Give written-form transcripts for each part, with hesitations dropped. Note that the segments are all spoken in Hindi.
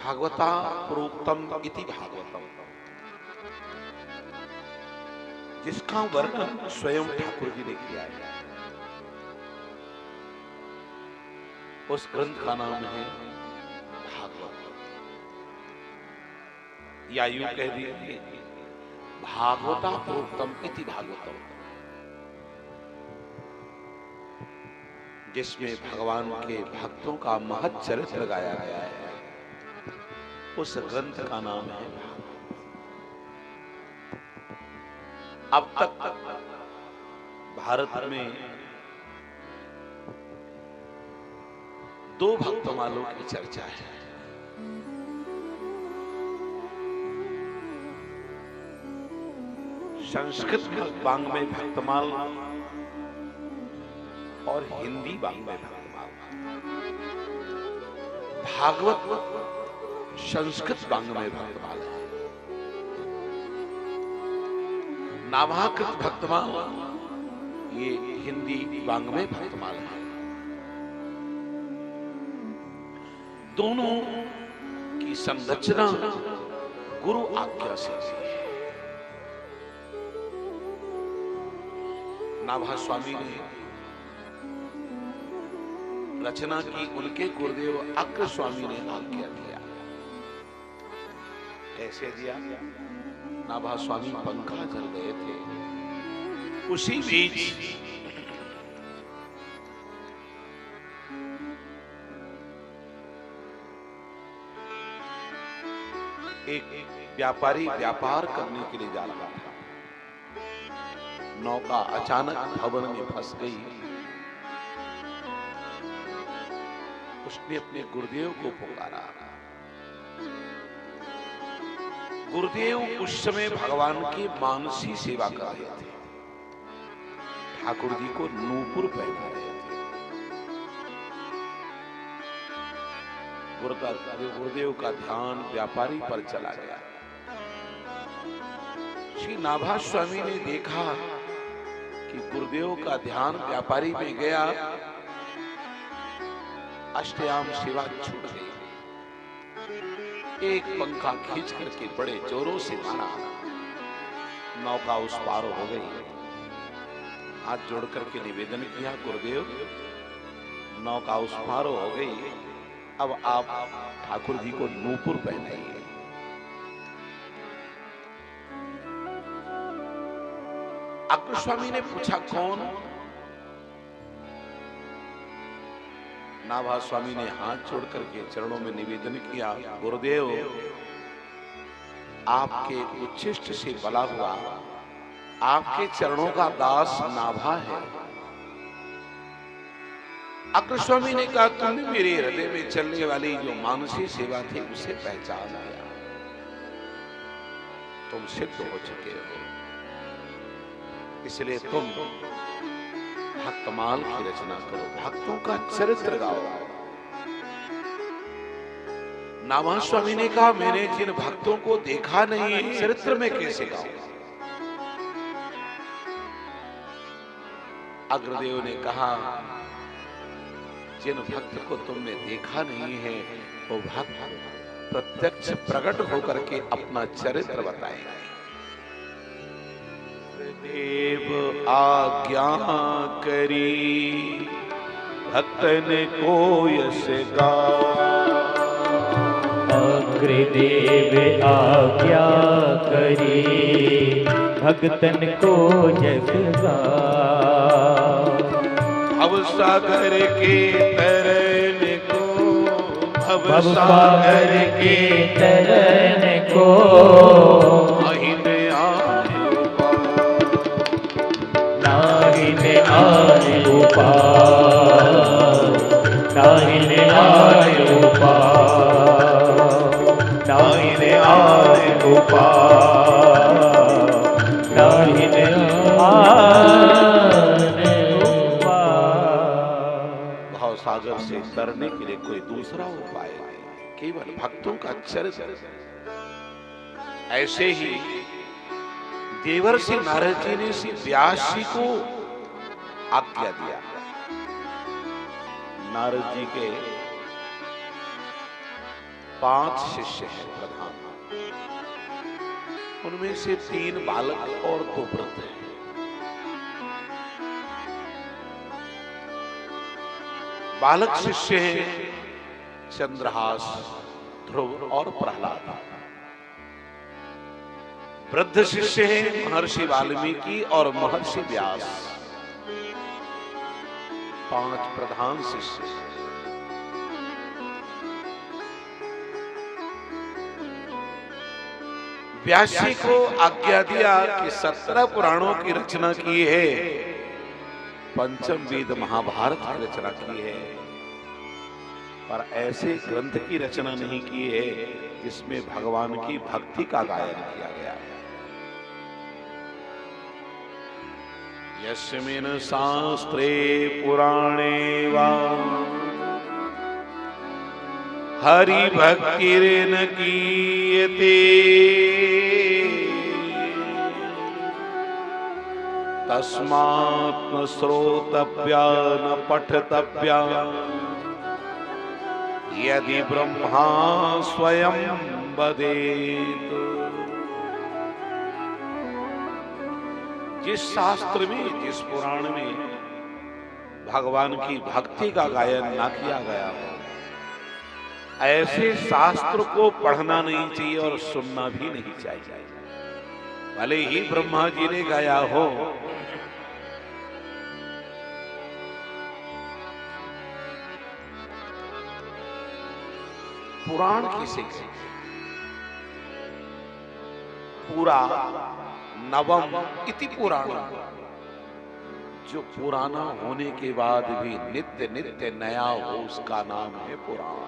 भागवता प्रोक्तम इति भागवतम, जिसका वर्णन स्वयं ठाकुर जी ने किया है। उस ग्रंथ का नाम है भागवत, या यूं कह दीजिए भागवता प्रोक्तम इति भागवतम, जिसमें भगवान के भक्तों का महत् चरित्र गाया गया है। उस ग्रंथ का नाम है भागवत। अब तक भारत में दो भक्तमालों की चर्चा है। संस्कृत वाङ्मय भक्तमाल और हिंदी वाङ्मय भक्तमाल। भागवत संस्कृत वाङ्मय भक्तमाल है, नाभाकृत भक्तमाल ये हिंदी वाङ्मय भक्तमाल है। दोनों की संरचना गुरु आज्ञा से है। नाभा स्वामी ने रचना की, उनके गुरुदेव अग्र स्वामी ने आज्ञा दिया। कैसे दिया? नाभा स्वामी पंखा जल गए थे, उसी बीच एक व्यापारी व्यापार करने के लिए जा रहा था। नौका अचानक भवन में फंस गई। उसने अपने गुरुदेव को पुकारा। गुरुदेव उस समय भगवान की मानसी सेवा कर रहे थे। ठाकुर जी को नूपुर पहना रहे थे। गुरुदेव का ध्यान व्यापारी पर चला गया। श्री नाभा स्वामी ने देखा कि गुरुदेव का ध्यान व्यापारी में गया। अष्टयाम सेवा छूट गई। एक पंखा खींच करके बड़े जोरों से मारा। नौका उस पार हो गई। हाथ जोड़ करके निवेदन किया, गुरुदेव नौका उस पार हो गई, अब आप ठाकुर जी को नूपुर पहनाइए। अग्र स्वामी ने पूछा, कौन? नाभा स्वामी ने हाथ जोड़ करके चरणों में निवेदन किया, गुरुदेव आपके उच्छिष्ट से बला हुआ आपके चरणों का दास नाभा है। अग्र स्वामी ने कहा, तुमने मेरे हृदय में चलने वाली जो मानसी सेवा थी उसे पहचान लिया। तुम सिद्ध हो चुके हो, इसलिए तुम भक्तमाल की रचना करो, भक्तों का चरित्र गाओ। नाभा स्वामी ने कहा, मैंने जिन भक्तों को देखा नहीं है, चरित्र में कैसे गाऊं? अग्रदेव ने कहा, जिन भक्त को तुमने देखा नहीं है वो भक्त प्रत्यक्ष प्रकट होकर के अपना चरित्र बताएंगे। देव आज्ञा करी भक्तन को यश गाओ। अग्रदेव आज्ञा करी भक्तन को यश गाओ। भवसागर के तरन को, भवसागर के तरन को नाहिन आए उपाय, नाहिन आए उपाय, नाहिन आए उपाय, नाहिन आए उपाय। भवसागर से तरने के लिए कोई दूसरा उपाय नहीं, केवल भक्तों का चरित्र। ऐसे ही देवर्षि नारद जी ने श्री व्यास जी को आज्ञा दिया। नारद जी के 5 शिष्य हैं प्रधान, उनमें से 3 बालक और 2 वृद्ध हैं। बालक शिष्य हैं चंद्रहास, ध्रुव और प्रहलाद। वृद्ध शिष्य हैं महर्षि वाल्मीकि और महर्षि व्यास। 5 प्रधान शिष्य। व्यास जी को आज्ञा दिया कि 17 पुराणों की रचना की है, पंचम वेद महाभारत की रचना की है, पर ऐसे ग्रंथ की रचना नहीं की है जिसमें भगवान की भक्ति का गायन किया गया है। यस्मिन् शास्त्रे पुराणे वा हरि भक्तिरेन कीयते तस्मात् न श्रोतव्या न पठतव्या यदि ब्रह्मा स्वयं वदेत। जिस शास्त्र में, जिस पुराण में भगवान की भक्ति का गायन ना किया गया हो, ऐसे शास्त्र को पढ़ना नहीं चाहिए और सुनना भी नहीं चाहिए, भले ही ब्रह्मा जी ने गाया हो। पुराण किसे कहते? पूरा नवम इति पुराण, जो पुराना होने के बाद भी नित्य नित्य नया हो, उसका नाम है पुराण।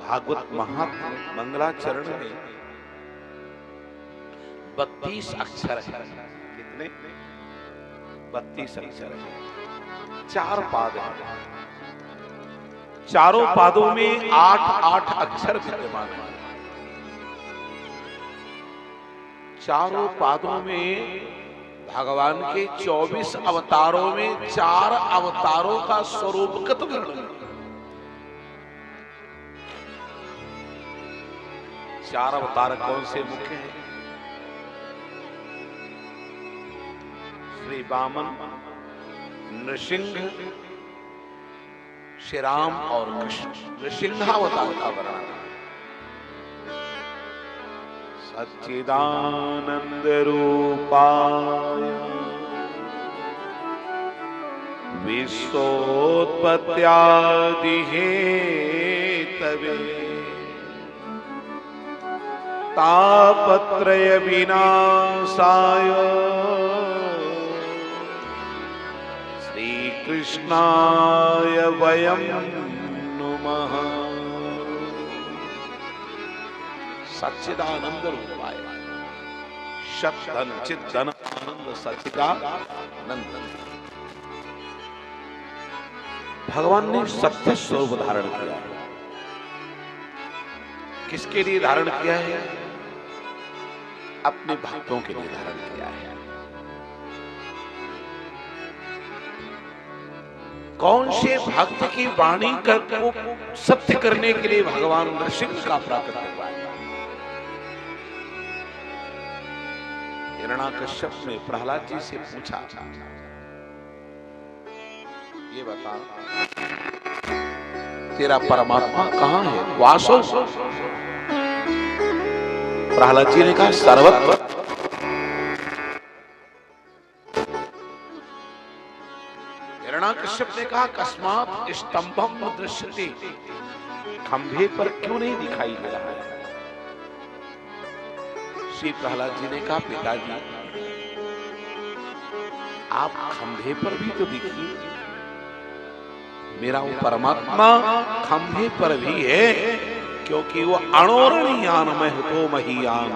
भागवत महात्म्य मंगलाचरण में 32 अक्षर है। कितने? 32 अक्षर है। 4 पाद हैं। चारों पादों में 8-8 अक्षर विद्यमान है। चारों पादों में भगवान के 24 अवतारों में 4 अवतारों का स्वरूपगत वर्णन है। 4 अवतार कौन से मुख्य हैं? श्री वामन, नृसिंह, श्री राम और कृष्ण। नृसिंहावतार का वर्णन। सच्चिदानंद रूपाय विश्वोत्पत्त्यादि हेतवे तापत्रय विनाशाय श्री कृष्णाय वयं नुमः। सच्चिदानंद रूपाय, सच्चिदन चिदन आनंद सच्चिदानंद। भगवान ने सत्य स्वरूप धारण किया है। किसके लिए धारण किया है? अपने भक्तों के लिए धारण किया है। कौन से भक्त की वाणी को सत्य करने के लिए भगवान नृसिंह का प्राकट्य हुआ है? हिरण्याकश्यप ने प्रहलाद जी से पूछा, ये बता तेरा परमात्मा कहां है, वासो? प्रहलाद जी ने कहा सर्वत्र। हिरण्याकश्यप ने कहा कस्मात् स्तंभम न दृश्यते, खंभे पर क्यों नहीं दिखाई दे रहा है? श्री प्रहलाद जी ने कहा पिताजी आप खंभे पर भी तो दिखिए, मेरा वो परमात्मा खंभे पर भी है, क्योंकि वो अणोरणीयान महतो महीयान,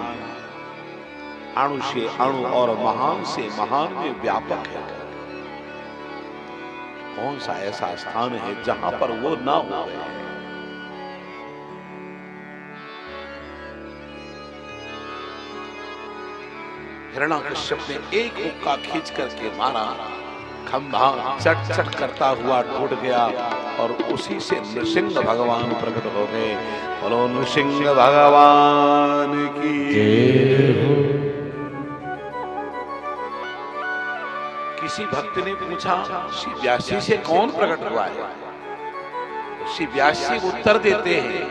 अणु से अणु और महान से महान में व्यापक है। कौन सा ऐसा स्थान है जहां पर वो ना हो? हिरण्याकश्यप ने एक मुक्का खींच करके मारा, खंभा चट चट करता हुआ टूट गया और उसी से नृसिंह भगवान प्रकट हो गए। बोलो नृसिंह भगवान की जय हो। किसी भक्त ने पूछा श्री व्यासी से कौन प्रकट हुआ है? श्री व्यासी उत्तर देते हैं,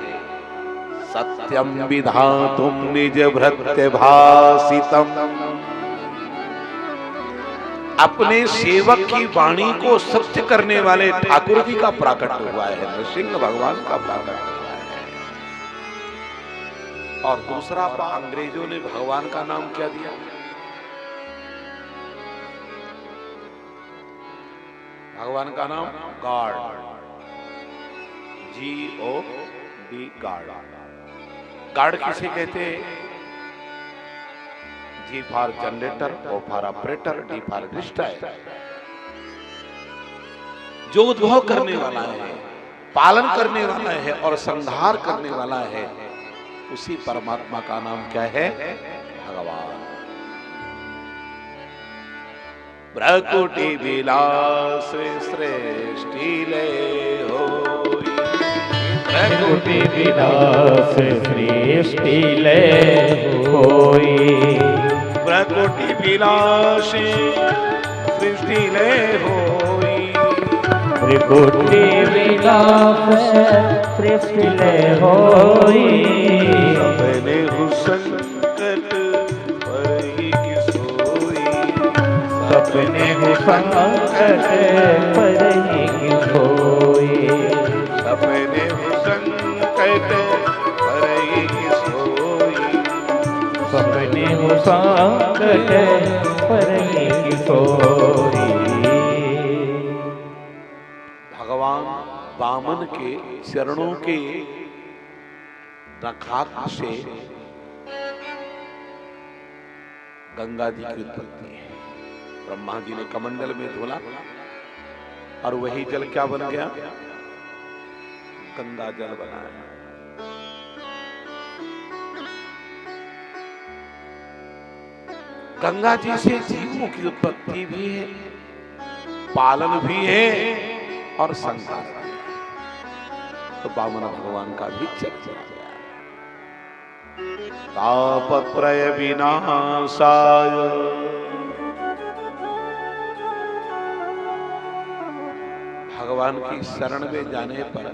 सत्यम विधातुम निज भृत्य भासितम, अपने सेवक की वाणी को सत्य करने वाले ठाकुर जी का प्रकट हुआ है, नृसिंह भगवान का प्रकट हुआ है। और दूसरा अंग्रेजों ने भगवान का नाम क्या दिया? भगवान का नाम गॉड, G-O-D, गॉड। गॉड किसे कहते हैं? G for generator, O for operator, D for destroyer. जो उद्भव करने वाला है, पालन करने वाला है और संहार करने वाला है, उसी परमात्मा का नाम क्या है? भगवान। प्रकृति विलास सृष्टि ले होई, प्रकृति विलास सृष्टि ले होई, प्रकृति विलास सृष्टि ले होई, प्रकृति विलास सृष्टि ले होई, सपने संकट पर ही सोई, सपने संकट पर ही सोई, सपने संकट पर ही सोई, सपने संकट पर ही सोई। भगवान वामन के चरणों के नखाग्र से गंगा जी की उत्पत्ति है। ब्रह्मा जी ने कमंडल में धोला और वही जल क्या बन गया? गंगा जल बना है। गंगा जी से जीवों की उत्पत्ति भी है, पालन भी है और संहार भी है। तो वामन भगवान का भी चर्चा गया। तापत्रय विनाशाय भगवान की शरण में जाने पर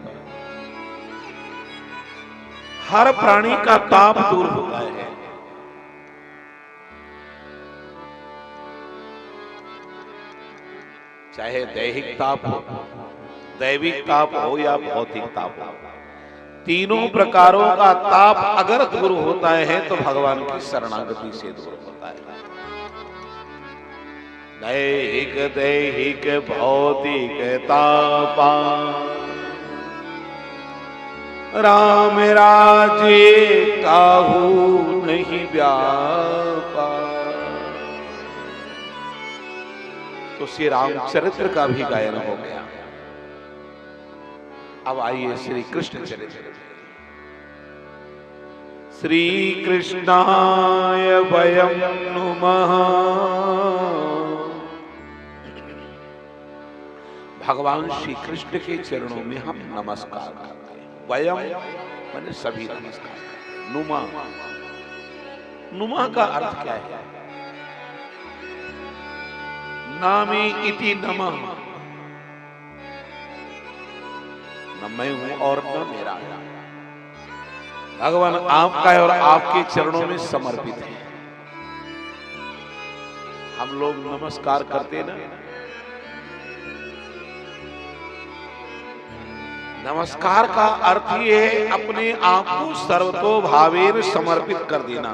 हर प्राणी का ताप दूर होता है। चाहे दैहिक ताप हो, दैविक ताप हो या भौतिक ताप हो, तीनों प्रकारों का ताप अगर दूर होता है तो भगवान की शरणागति से दूर होता है। दैहिक भौतिक तापा राम राज्य काहू नहीं व्यापा। तो श्री रामचरित्र का भी गायन हो गया। अब आइए श्री कृष्ण चरित्र। श्री कृष्णाय वयं नुमः। भगवान श्री कृष्ण के चरणों में हम नमस्कार करते हैं। वयम माने सभी नमस्कार करते हैं। नुमा, नुमा का अर्थ क्या है? नामी इति नमः, न मैं हूं और न मेरा है। भगवान आपका है और आपके चरणों में समर्पित है। हम लोग नमस्कार करते ना, नमस्कार का अर्थ ये है अपने आप को सर्वतो भावेन समर्पित कर देना।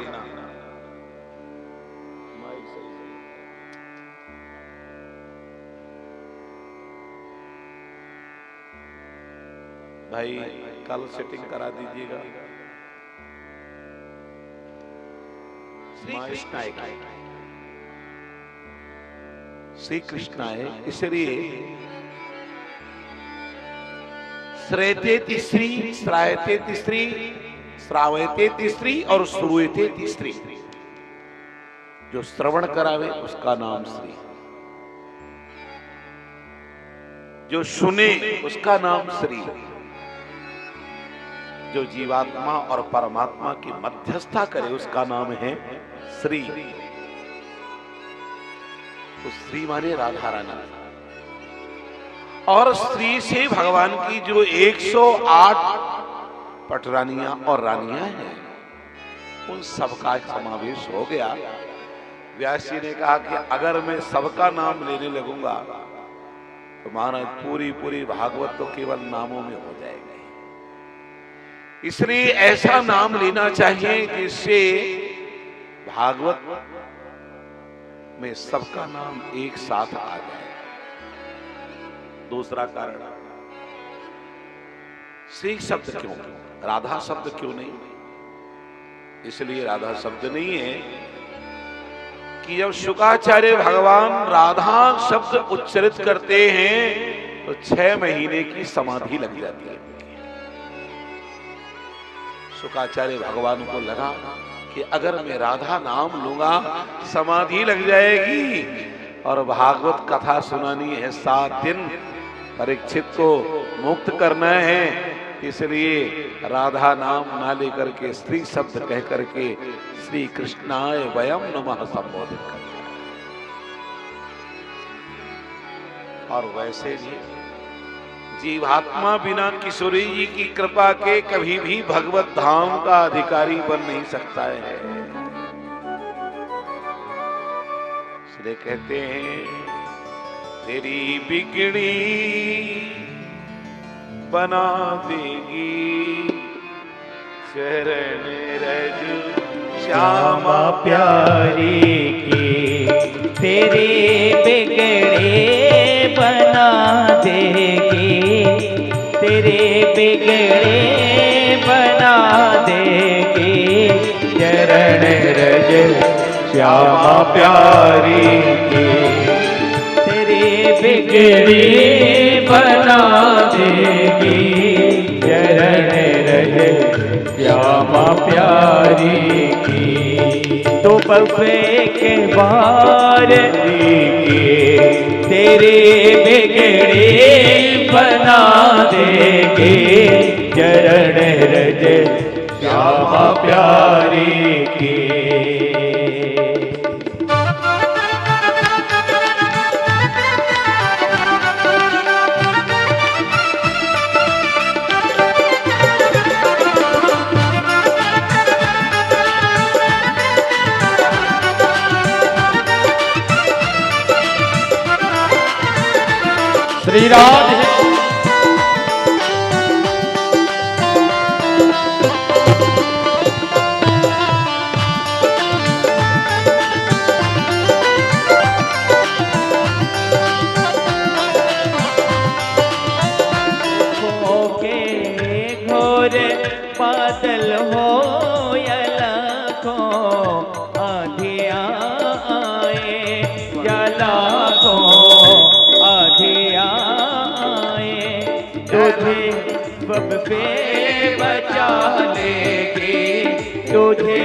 भाई कल सेटिंग करा दीजिएगा। श्री कृष्णाय, श्री कृष्णाय, इसलिए श्रेते तिसरी, श्रायते तिसरी, श्रावयते तिसरी और श्रूयते तिसरी। जो श्रवण करावे उसका नाम श्री, जो सुने उसका नाम श्री, जो जीवात्मा और परमात्मा की मध्यस्थता करे उसका नाम है श्री। तो श्री माने राधा रानी, और स्त्री से भगवान की जो 108 पटरानियां और रानियां हैं उन सबका समावेश हो गया। व्यास जी ने कहा कि अगर मैं सबका नाम लेने लगूंगा तो महाराज पूरी भागवत तो केवल नामों में हो जाएगी। इसलिए ऐसा नाम लेना चाहिए जिससे भागवत में सबका नाम एक साथ आ जाए। दूसरा कारण, श्री शब्द क्यों, राधा शब्द क्यों नहीं? इसलिए राधा शब्द नहीं है कि जब शुकाचार्य भगवान राधा शब्द उच्चारित करते हैं तो 6 महीने की समाधि लग जाती है। शुकाचार्य भगवान को लगा कि अगर मैं राधा नाम लूंगा समाधि लग जाएगी, और भागवत कथा सुनानी है 7 दिन, परीक्षित को मुक्त करना है, इसलिए राधा नाम ना लेकर के स्त्री शब्द कह करके श्री कृष्णाय वयम नमः संबोधित करना है। और वैसे भी जीवात्मा बिना किशोरी जी की कृपा के कभी भी भगवत धाम का अधिकारी बन नहीं सकता है। इसलिए कहते हैं तेरी बिगड़ी बना देगी शरण रज श्यामा प्यारी की, तेरी बिगड़े बना देगी, तेरे बिगड़े बना देगी चरण रज श्यामा प्यारी की, तेरी बिगड़े बना देगी चरण रज श्यामा प्यारी की। तो बफे के बार तेरे बिगड़े बना देगे चरण रज श्यामा प्यारी की। श्री राधे घोर बादल हो या लाखों आंधियां आए, या लाखों आंधियां आए, तुझे सब पे बचा लेगी, तुझे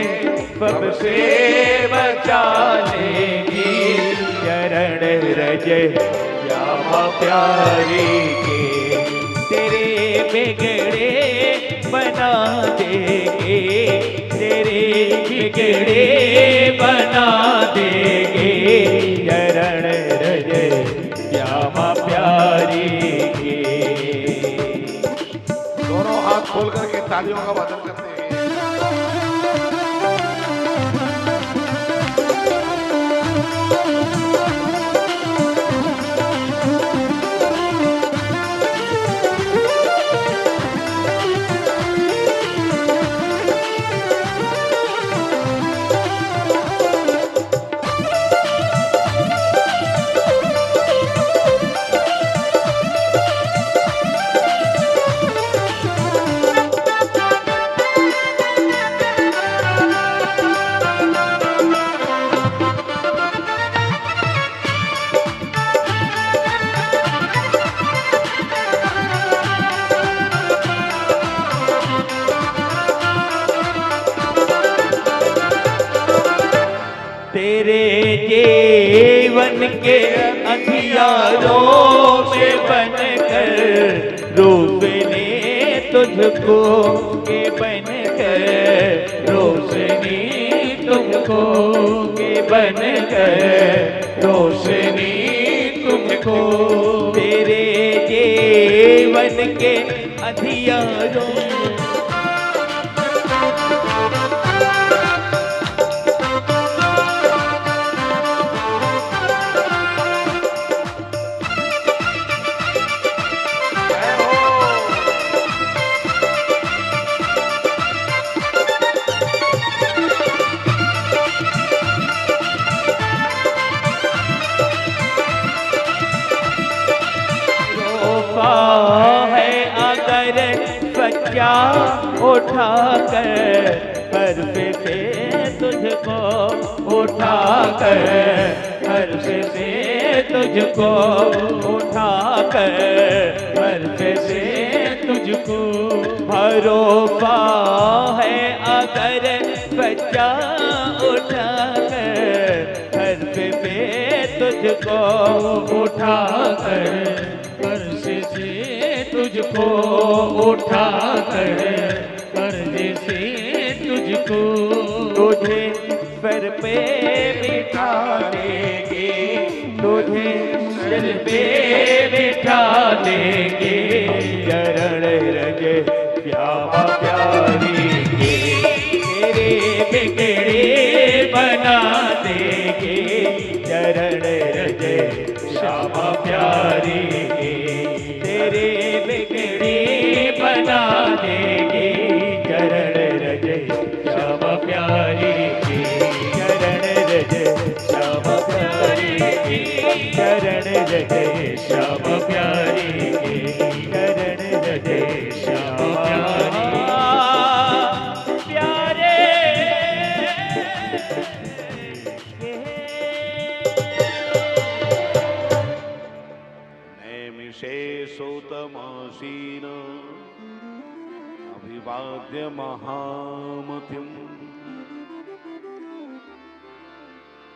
सब से बचा लेगी चरण रज श्यामा प्यारी के। तेरे बिगड़े बना देगे, तेरे बिगड़े बना देगे चरण रज श्यामा प्यारी के। दोनों हाथ खोल करके तालियों का वादन करते हैं। तेरे जीवन के अंधियारों में बन रोशनी तुझको के बनकर रोशनी तुमको के बनकर रोशनी तुमको तेरे जीवन के अंधियारों है अगर बच्चा उठा कर फर्श से तुझको उठा कर फर्श से तुझको उठा कर फर्श से तुझको भरोसा है अगर बच्चा उठा कर फर्श से तुझको उठा कर फर्श से तुझको उठा कर फर्श से तुझको तुझे सर पे बिठा देंगे तुझे सर पे बिठा देंगे चरण रज श्यामा प्यारी के तेरे बिगड़े बना देंगे चरण रज श्यामा प्यारी तेरे बिगड़ी बना देगी चरण रज श्यामा प्यारी की चरण रज श्यामा प्यारी की चरण रज श्यामा प्यारी की चरण रज श्यामा प्यारे शेषोतमासीन अभिवाद्य महामतिम्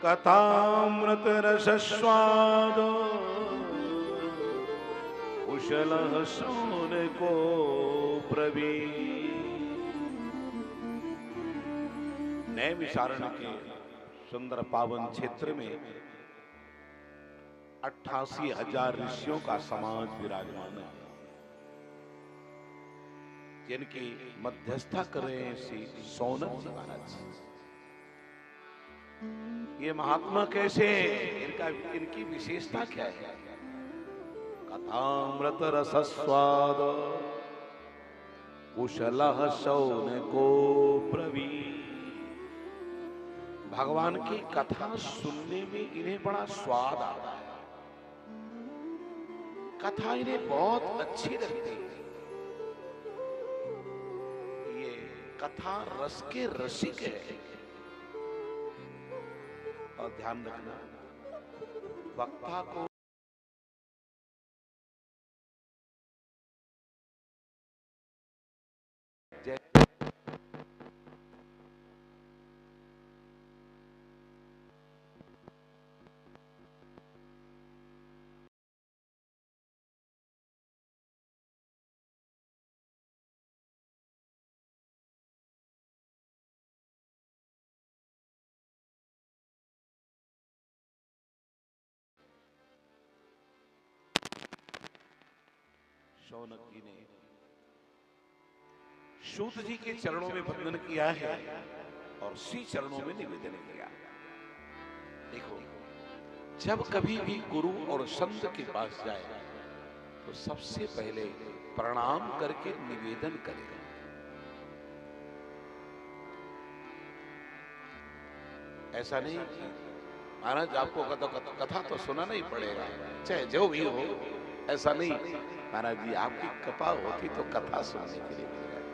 कथामृत रसस्वाद कुशलः शौनको ब्रवीत्। नैमिषारण्य के सुंदर पावन क्षेत्र में 88,000 ऋषियों का समाज विराजमान है, जिनकी मध्यस्थता कर रहे हैं श्री सौनक जी महाराज। ये महात्मा कैसे, इनकी विशेषता क्या है? कथामृत रसस्वाद कुशलः शौनको ब्रवीत्। भगवान की कथा सुनने में इन्हें बड़ा स्वाद आता है, कथा इन्हें बहुत अच्छी लगती है। ये कथा रस के रसिक है। और ध्यान रखना, वक्ता को शौनक जी ने सूत जी के चरणों में वंदन किया है और श्री चरणों में निवेदन किया। देखो, जब कभी भी गुरु और संत के पास जाए तो सबसे पहले प्रणाम करके निवेदन करे। ऐसा नहीं कि महाराज आपको कथा तो सुनाना ही पड़ेगा, चाहे जो भी हो। ऐसा नहीं, महाराज जी आपकी कृपा होती तो कथा सुनने के लिए मिल जाए।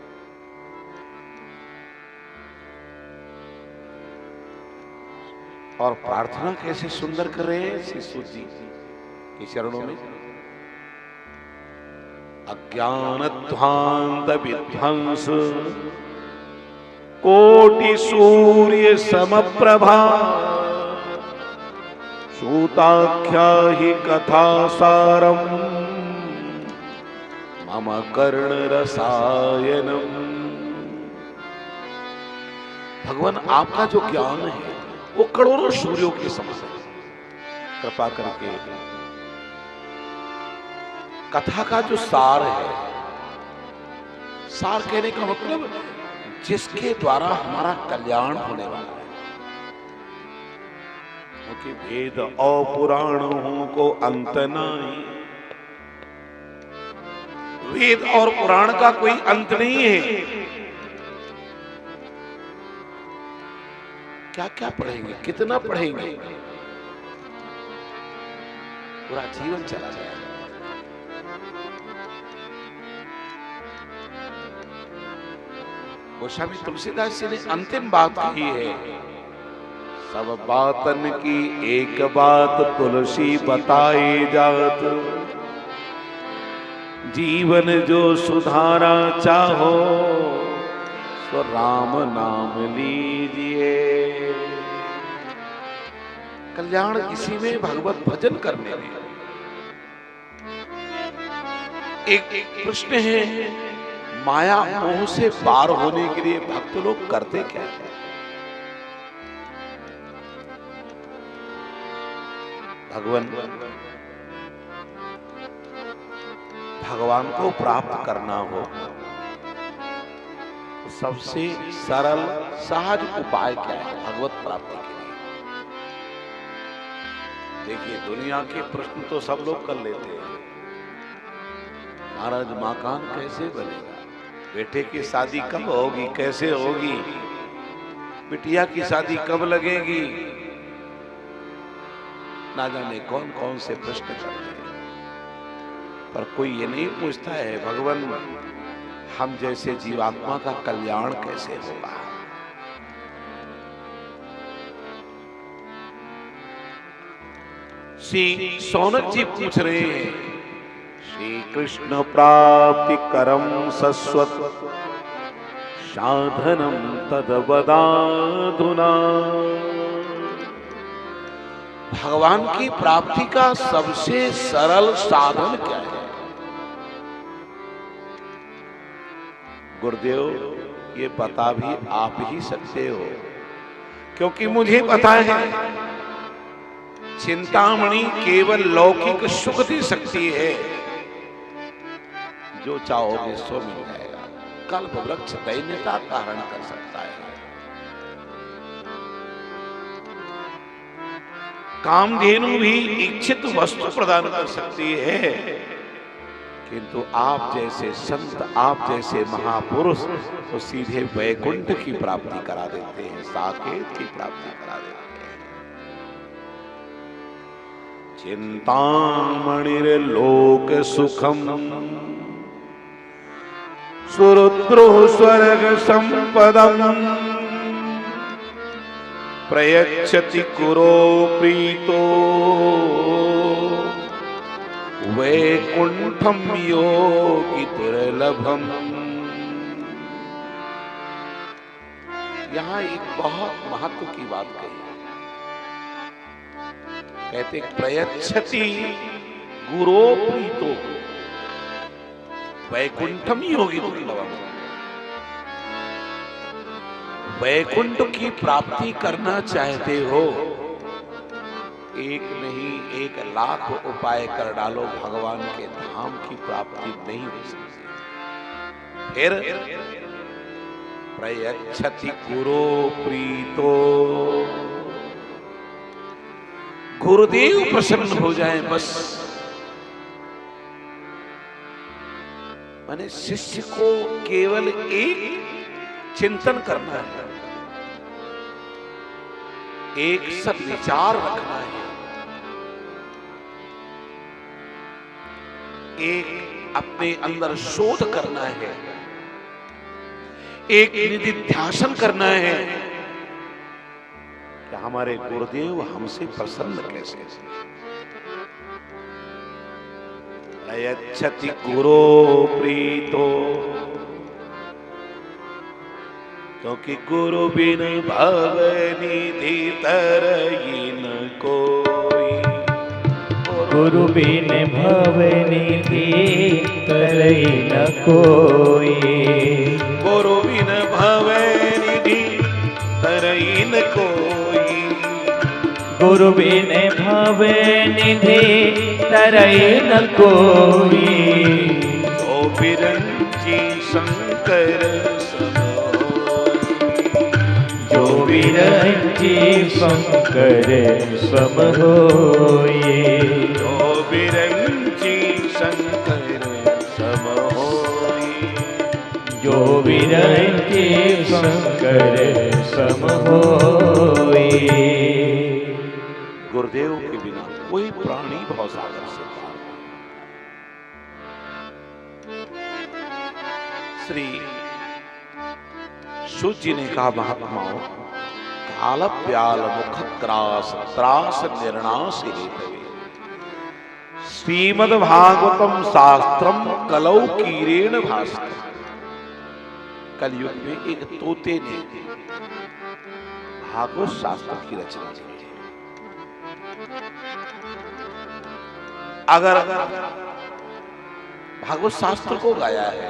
और प्रार्थना कैसे सुंदर कर रहे हैं श्री सूत जी के चरणों में। अज्ञानध्वांत विध्वंस कोटि सूर्य समप्रभा सूताख्या ही कथा सारम मम कर्ण रसायनम। भगवान आपका जो ज्ञान है वो करोड़ों सूर्यों के समान है। कृपा करके कथा का जो सार है, सार कहने का मतलब जिसके द्वारा हमारा कल्याण होने वाला है, क्योंकि वेद और पुराणों को अंत नहीं। वेद और पुराण का कोई अंत नहीं है। क्या क्या पढ़ेंगे, कितना पढ़ेंगे, पूरा जीवन चला जाएगा। गोस्वामी तुलसीदास जी ने अंतिम बात कही है, सब बातन की एक बात तुलसी बताई जात, जीवन जो सुधारा चाहो तो राम नाम लीजिए। कल्याण इसी में, भगवत भजन करने में। एक प्रश्न है, माया मोह से पार होने के लिए भक्त लोग करते क्या है? भगवान को प्राप्त करना हो तो सबसे सरल सहज उपाय क्या है भगवत प्राप्ति के लिए? देखिए, दुनिया के प्रश्न तो सब लोग कर लेते हैं। महाराज मकान कैसे बनेगा, बेटे की शादी कब होगी, कैसे होगी, बिटिया की शादी कब लगेगी, ना जाने कौन कौन से प्रश्न करते हैं। पर कोई ये नहीं पूछता है, भगवान हम जैसे जीवात्मा का कल्याण कैसे होगा? श्री सौनक जी पूछ रहे हैं, श्री कृष्ण प्राप्ति करम सस्वत साधनम तदवदाधुना। भगवान की प्राप्ति का सबसे सरल साधन क्या है? गुरुदेव ये बता भी आप ही सकते हो, क्योंकि मुझे पता है चिंतामणि केवल लौकिक सुख दे सकती है, जो चाहोगे सो मिल जाएगा। कल्प वृक्ष दैन्यता धारण कर सकता है, कामधेनु भी इच्छित वस्तु प्रदान कर सकती है, किंतु आप जैसे संत, आप जैसे महापुरुष तो सीधे वैकुंठ की प्राप्ति करा देते हैं, साकेत की प्राप्ति करा देते हैं। चिंतामणिर लोक सुखम सुरुद्रो स्वर्ग संपदम प्रयच्छति कुरो प्रीतो वैकुंठम योगी दुर्लभम। यहां एक बहुत महत्व की बात कही, कहते प्रयच्छति गुरो प्रीतो वैकुंठम योगी दुर्लभम। वैकुंठ की प्राप्ति करना चाहते हो, एक नहीं 1,00,000 उपाय कर डालो, भगवान के धाम की प्राप्ति नहीं हो सकती। फिर प्रयच्छति गुरो प्रीतो, गुरुदेव प्रसन्न हो जाए बस। माने शिष्य को केवल एक चिंतन करना है, एक सद्विचार रखना है, एक अपने अंदर शोध करना है, एक निधिध्यासन करना है कि हमारे गुरुदेव हमसे प्रसन्न कैसे। प्रयच्छति गुरो प्रीतो, क्योंकि गुरु बिन भवनिधि तरहि न कोई, गुरु बिन भव निधि तरई न कोई। गुरु बिन भव निधि तरई न कोई। गुरु बिन भव निधि तरई न कोई। जो बिरंची शंकर सम होई। जो बिरंची शंकर सम होई। जो बिरंची शंकर सम होई। जो बिरंची शंकर सम होई। गुरुदेव के बिना कोई प्राणी भवसागर से पार नहीं। श्री शुद्ध जी ने कहा, महात्माओं, काल प्याल मुख त्रास त्रास निर्णास हेतवे श्रीमद् भागवतम शास्त्रम कलौ कीरेण भास्कर। कलयुग में एक तोते ने भागवत शास्त्र की रचना की। अगर भागवत शास्त्र को गाया है,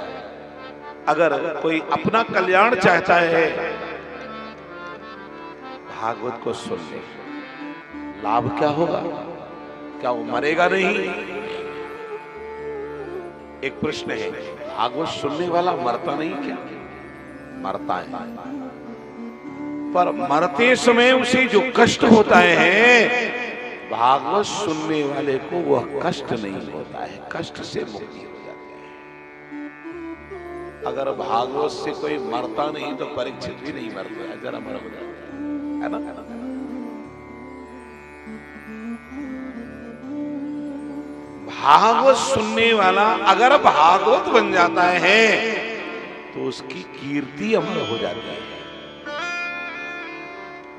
अगर कोई अपना कल्याण चाहता है, भागवत को सुन ले। लाभ क्या होगा? क्या वो मरेगा नहीं? एक प्रश्न है, भागवत सुनने वाला मरता नहीं क्या? मरता है, पर मरते समय उसे जो कष्ट होता है, भागवत सुनने वाले को वह कष्ट नहीं होता है, कष्ट से मुक्ति हो जाती है। अगर भागवत से कोई मरता नहीं तो परीक्षित भी नहीं मरता है, जरा मर हो जाता है ना? भागवत सुनने वाला अगर भागवत बन जाता है तो उसकी कीर्ति अमर हो जाती है।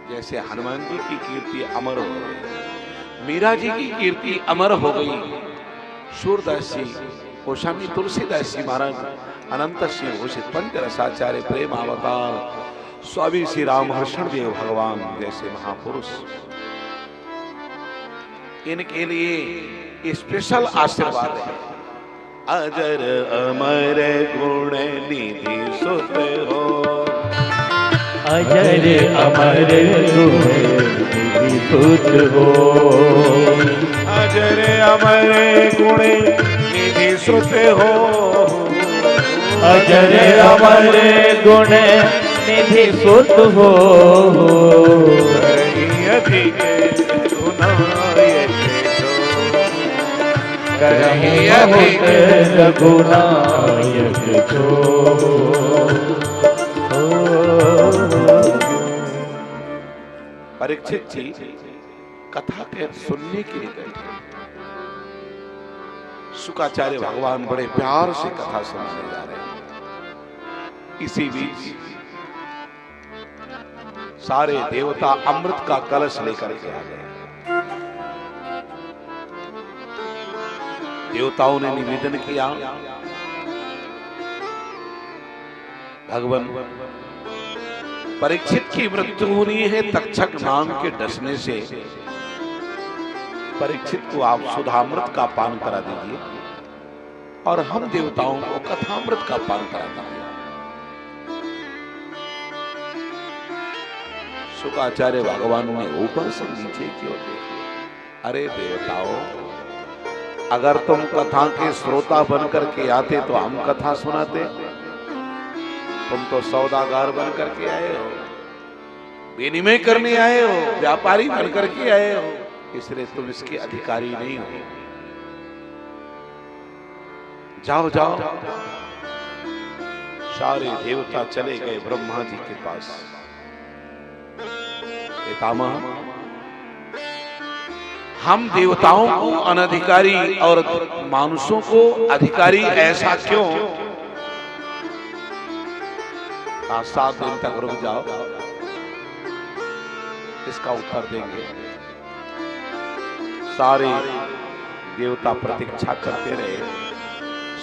जैसे हनुमान जी की कीर्ति अमर हो गई, मीरा जी की कीर्ति अमर हो गई, सूरदास जी, गोस्वामी तुलसीदास जी महाराज, अनंत श्री घोषित पंच रसाचार्य, प्रेम अवतार, स्वामी श्री रामहर्षण देव भगवान जैसे महापुरुष, इनके लिए स्पेशल आशीर्वाद है। अजर अमर गुण निधि सुत हो। अजर अमर गुण निधि सुत हो। अजर अमर गुण निधि सुत हो। अजर अमर गुण निधि सुत हो। अधिक गुनायक करहि बहुत रघुनायक जो। परीक्षित जी कथा के सुनने के लिए गए। शुकाचार्य भगवान बड़े प्यार से कथा सुनाने जा रहे हैं। इसी बीच सारे देवता अमृत का कलश लेकर के आ गए। देवताओं ने निवेदन किया, भगवान परीक्षित की मृत्यु होनी है तक्षक नाम के डसने से, परीक्षित को आप सुधामृत का पान करा दीजिए और हम देवताओं को कथामृत का पान करा देंगे। शुकाचार्य भगवान ने ऊपर से नीचे की ओर देखा। अरे देवताओं, अगर तुम कथा के श्रोता बनकर के आते तो हम कथा सुनाते। तुम तो सौदागर बनकर के आए हो, विनिमय करने आए हो, व्यापारी बनकर के आए हो, इसलिए तुम इसके अधिकारी नहीं हो। जाओ जाओ। सारे देवता चले गए ब्रह्मा जी के पास। पितामह, हम देवताओं को अनधिकारी और मानुषों को अधिकारी ऐसा क्यों? 7 दिन तक रुक जाओ, इसका उत्तर देंगे। सारे देवता प्रतीक्षा करते रहे।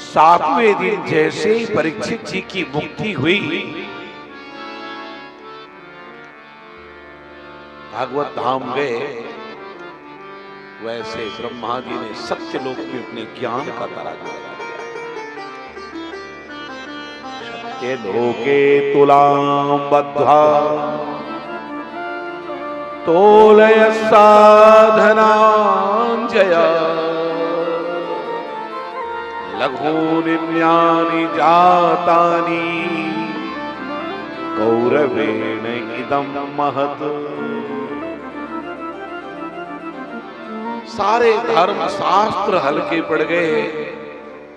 7वें दिन जैसे ही परीक्षित जी की मुक्ति हुई, भागवत धाम गए, वैसे ब्रह्मा जी ने सत्यलोक में अपने ज्ञान का तराजू लगा दिया। सत्यलोके तुलां बद्ध्वा तोलय साधनांजया लघूनिन्यानि जातानि कौरवेण इदं महत्। सारे धर्म शास्त्र हल्के पड़ गए,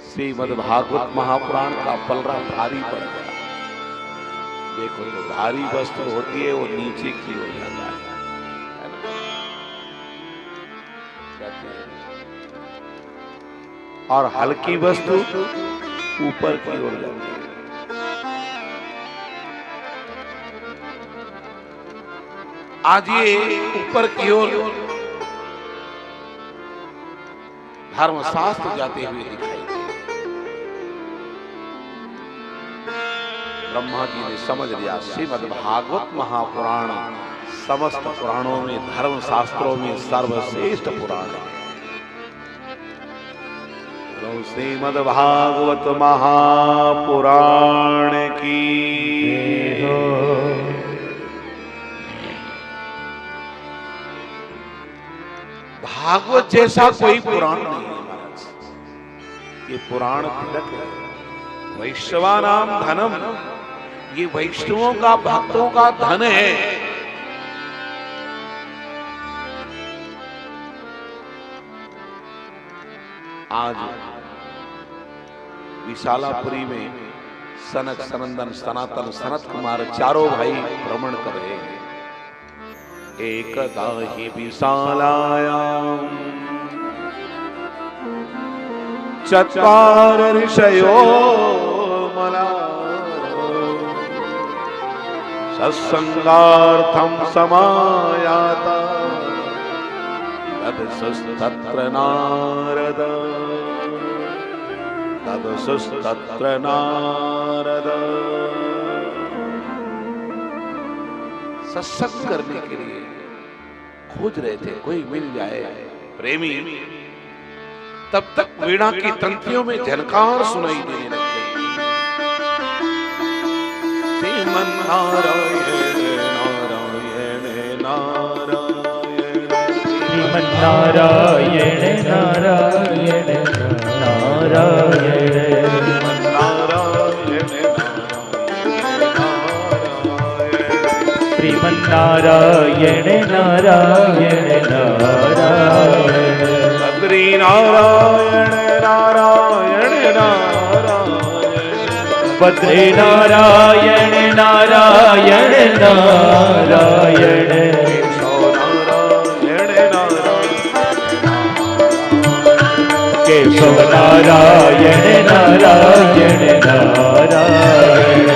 श्रीमद् भागवत महापुराण का पलड़ा भारी पड़ गया। देखो जो भारी वस्तु होती है वो नीचे की हो जाता है ना? कहते हैं। और हल्की वस्तु ऊपर की ओर जाती है। आज ये ऊपर की ओर धर्मशास्त्र जाते हुए दिखाई दे। ब्रह्मा जी ने समझ लिया श्रीमद् भागवत महापुराण समस्त पुराणों में, धर्म शास्त्रों में सर्वश्रेष्ठ पुराण है। श्रीमद् भागवत महापुराण की भागवत जैसा कोई पुराण नहीं है महाराज। ये पुराण तिलक है। वैष्णवानाम धनम, ये वैष्णवों का, भक्तों का धन है। आज विशालापुरी में सनक, सनंदन, सनातन, सनत कुमार चारों भाई भ्रमण कर रहे हैं। एकदा हि विशालायां चत्वार ऋषयो सत्संगार्थं समायाता तदसस्तत्र नारद सत्संग करने के लिए खोज रहे थे, कोई मिल जाए प्रेमी। तब तक वीणा की तंत्रियों में झनकार सुनाई देने लग गई। श्रीमन नारायण नारायण नारायण, श्रीमन नारायण नारायण नारायण, श्रीमन नारायण नारायण नारायण, बद्री नारायण नारायण नारायण, बद्री नारायण नारायण नारायण, केशव नारायण नारायण नारायण,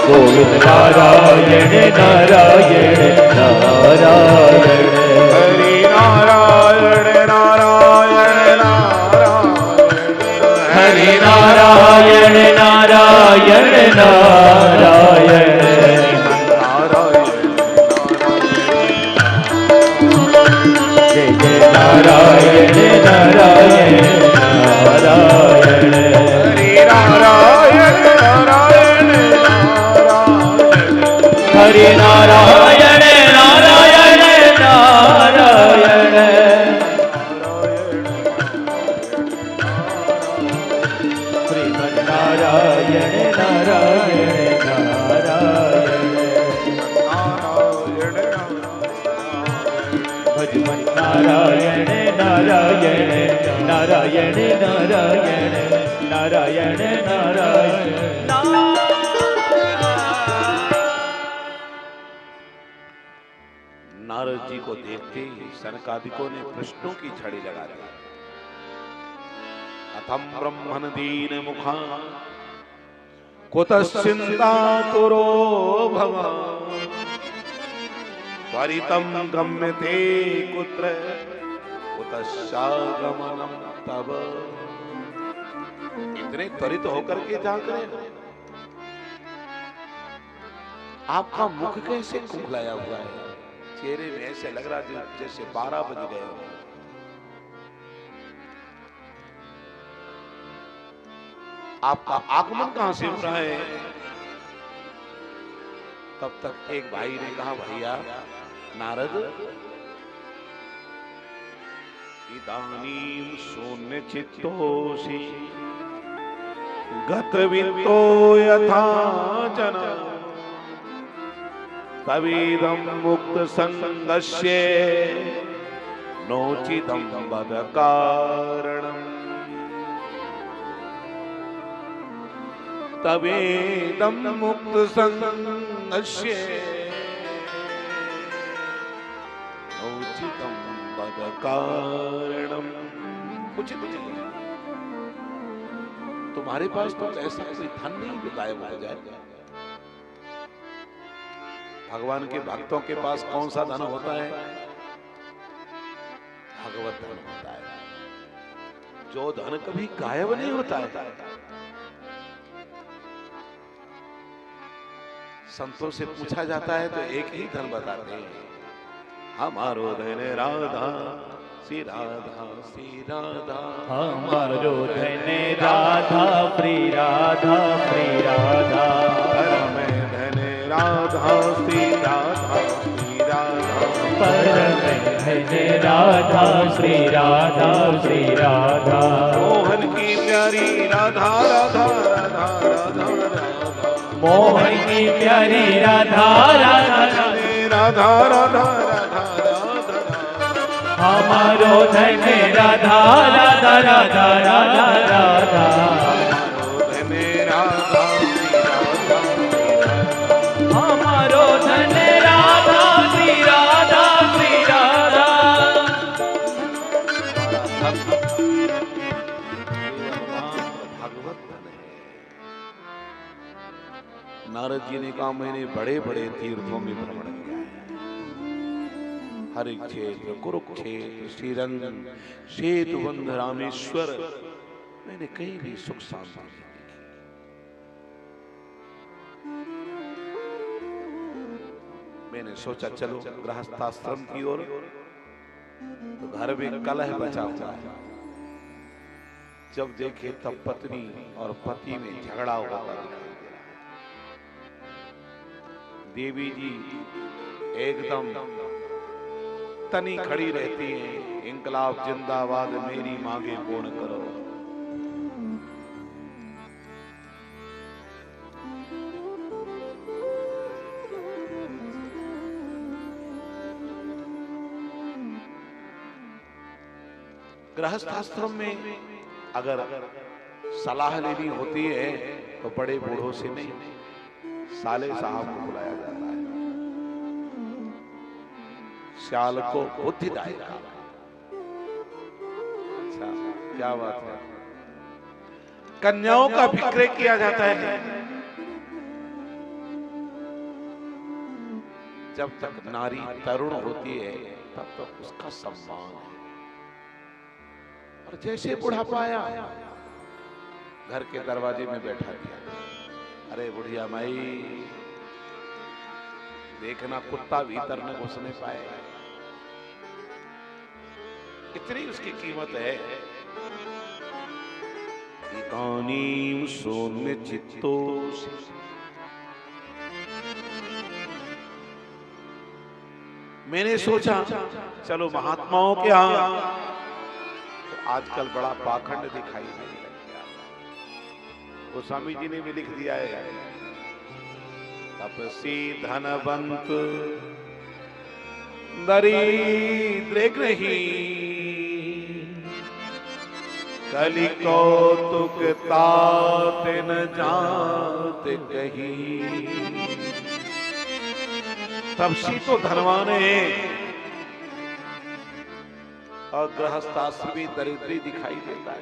गोविंद नारायण नारायण नारायण, हरि नारायण नारायण नारायण, हरि नारायण नारायण नारायण, जय जय नारायण नारायण नारायण, हरि नारायण नारायण हरि नारायण नारायण नारायण, श्रीमन नारायण नारायण नारायण, भजमन नारायण नारायण नारायण नारायण नारायण नारायण। नारद जी को देखते ही सनकादिकों ने प्रश्नों की झड़ी लगा दी। अथम ब्रह्मण दीन मुखा कुतश्चिंता तुरो भवान् त्वरितं गम्यते कुत्र कुतश्चागमनं तव। इतने त्वरित होकर के जाग रहे हो? आपका मुख कैसे कुंभलाया हुआ है? चेहरे में ऐसे लग रहा है जैसे 12 बज गए हो। आपका आगमन कहां से हो रहा है? तब तक एक भाई ने कहा, भैया नारद, इदानीं शून्य चित्तोषि गतवित्तो यथा जना तविदं मुक्त संगस्य नोचिदं वद कारणम्। तवेदं मुक्त संगस्य नोचिदं वद कारणम्। कुछ नहीं, तुम्हारे पास तो ऐसा कोई धन नहीं जो गायब हो जाए। भगवान के भक्तों के पास कौन सा धन होता है? भगवत धन होता है, जो धन कभी गायब नहीं होता है। संतों से पूछा जाता है तो एक ही धन बताते हैं, हमारो धन राधा श्री राधा श्री राधा। हमारो धन राधा श्री राधा श्री राधा। परम धन राधा श्री राधा श्री राधा। परम धन राधा श्री राधा श्री राधा। मोहन की प्यारी राधा राधा राधा राधा राधा। मोहन की प्यारी राधा राधा राधा राधा राधा राधा। हमारो धन राधा राधा राधा राधा राधा। हमारो धन राधा श्री राधा श्री राधा। भगवत धन है। नारद जी ने कहा, मैंने बड़े बड़े तीर्थों में भ्रमण किया है, हरि क्षेत्र, कुरुक्षेत्र, श्रीरंग, सेतुबंध, रामेश्वर, मैंने कहीं भी सुख शांति नहीं देखी। मैंने सोचा चलो गृहस्थाश्रम की ओर, तो घर में कलह बचा हुआ है। जब देखे तब पत्नी और पति में झगड़ा होता दिखाई दे रहा है। देवी जी एकदम तनी खड़ी रहती हैं, इंकलाब जिंदाबाद, मेरी मांगे पूर्ण करो। गृहस्थाश्रम में अगर सलाह लेनी होती है तो बड़े बूढ़ों से नहीं, साले साहब को बुलाया जाता है। श्याल को बुद्धिदायक। अच्छा, क्या बात है। कन्याओं का विक्रय किया जाता है। जब तक नारी तरुण होती है तब तक उसका सम्मान है, और जैसे बुढ़ापा आया, घर के दरवाजे में बैठा दिया, अरे बुढ़िया माई, देखना कुत्ता भीतर न घुसने पाए। इतनी उसकी कीमत है। इदानीं सौम्य चित्तोष। मैंने सोचा चलो महात्माओं के यहाँ तो आजकल बड़ा पाखंड दिखाई नहीं लगता। गोस्वामी जी ने भी लिख दिया है, तपसी धनवंत दरिद्र नहीं, कलि कौतुक तात न जात कहीं। तपसी तो धनवान है और गृहस्थाश्रमी दरिद्री दिखाई देता है।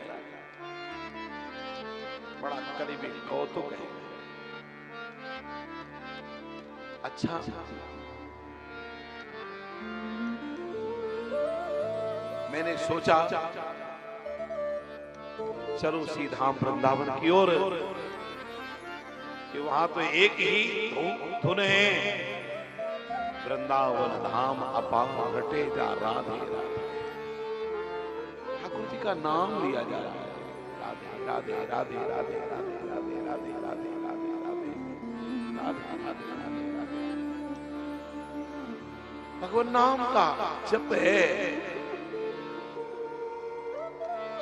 बड़ा कलि में कौतुक है। अच्छा, मैंने सोचा चलो श्री धाम वृंदावन की ओर कि वहां तो एक ही धुन है, वृंदावन धाम अपार रटे जा राधे राधे। ठाकुर जी का नाम लिया जा रहा है, राधे राधे राधे राधे राधे राधे राधे राधे राधे राधे राधे राधे राधे। भगवान नाम का जप है।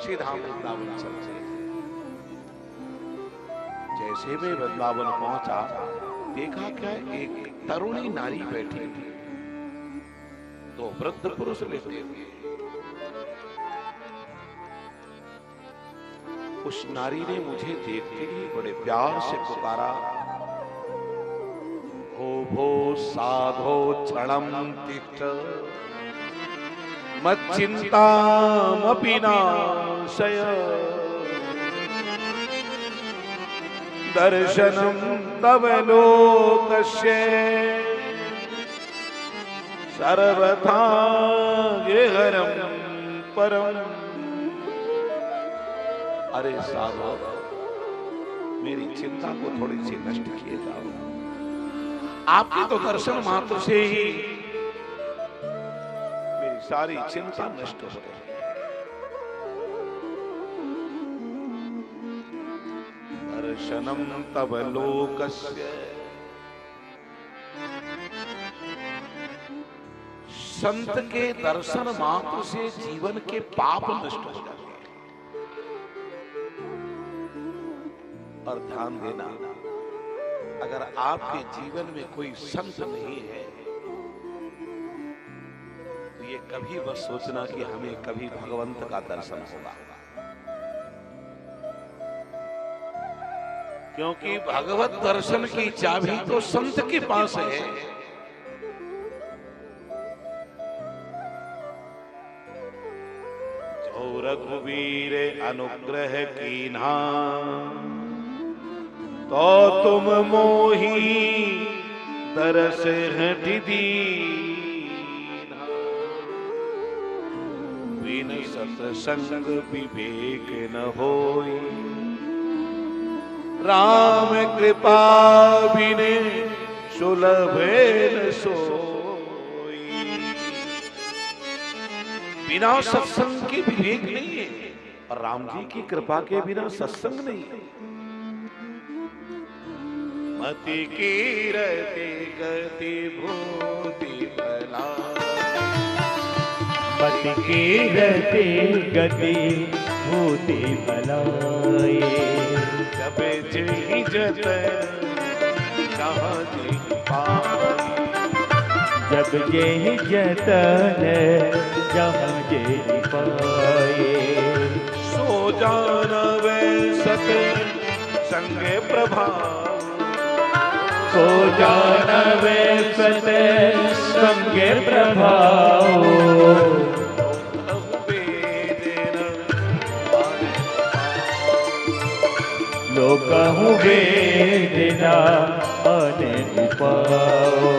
श्री धाम वृंदावन चलते जैसे मैं वृंदावन पहुंचा, देखा क्या एक तरुणी नारी बैठी थी, दो वृद्ध पुरुष लेटे हुए। उस नारी ने मुझे देखते ही बड़े प्यार से पुकारा, भो भो साधो क्षणम तिष्ठ मच्चिन्तामपि नाशय दर्शनम तव लोकस्य सर्वथा गेहरम परम। अरे साधो, मेरी चिंता को थोड़ी सी नष्ट किए जाओ। आपके तो दर्शन मात्र से ही मेरी सारी चिंता नष्ट हो गई। दर्शनम तव लोकस्य, संत के दर्शन मात्र से जीवन के पाप नष्ट हो जाते हैं। और ध्यान देना, अगर आपके जीवन में कोई संत नहीं है तो ये कभी बस सोचना कि हमें कभी भगवंत का दर्शन होगा, क्योंकि भगवत दर्शन की चाबी तो संत के पास है। जो रघुवीर अनुग्रह कीन्हा, तो तुम मोही दरस हटि दीन्हा। बिन सत्संग विवेक न होई, राम कृपा बिन सुलभ न सोई। बिना सत्संग के विवेक नहीं है, और राम जी की कृपा के बिना सत्संग नहीं है। मति कीरति गति भूति भला, मति कीरति गति भूति भलाए। जब जही जतन जहाँ जी पाई, जब जेहि जतन जहाँ जेहि पाए। सो जानवे सत संगे प्रभाव, सो जानवे सत संगे प्रभाव। लोकहु वेदना अनुपाओ।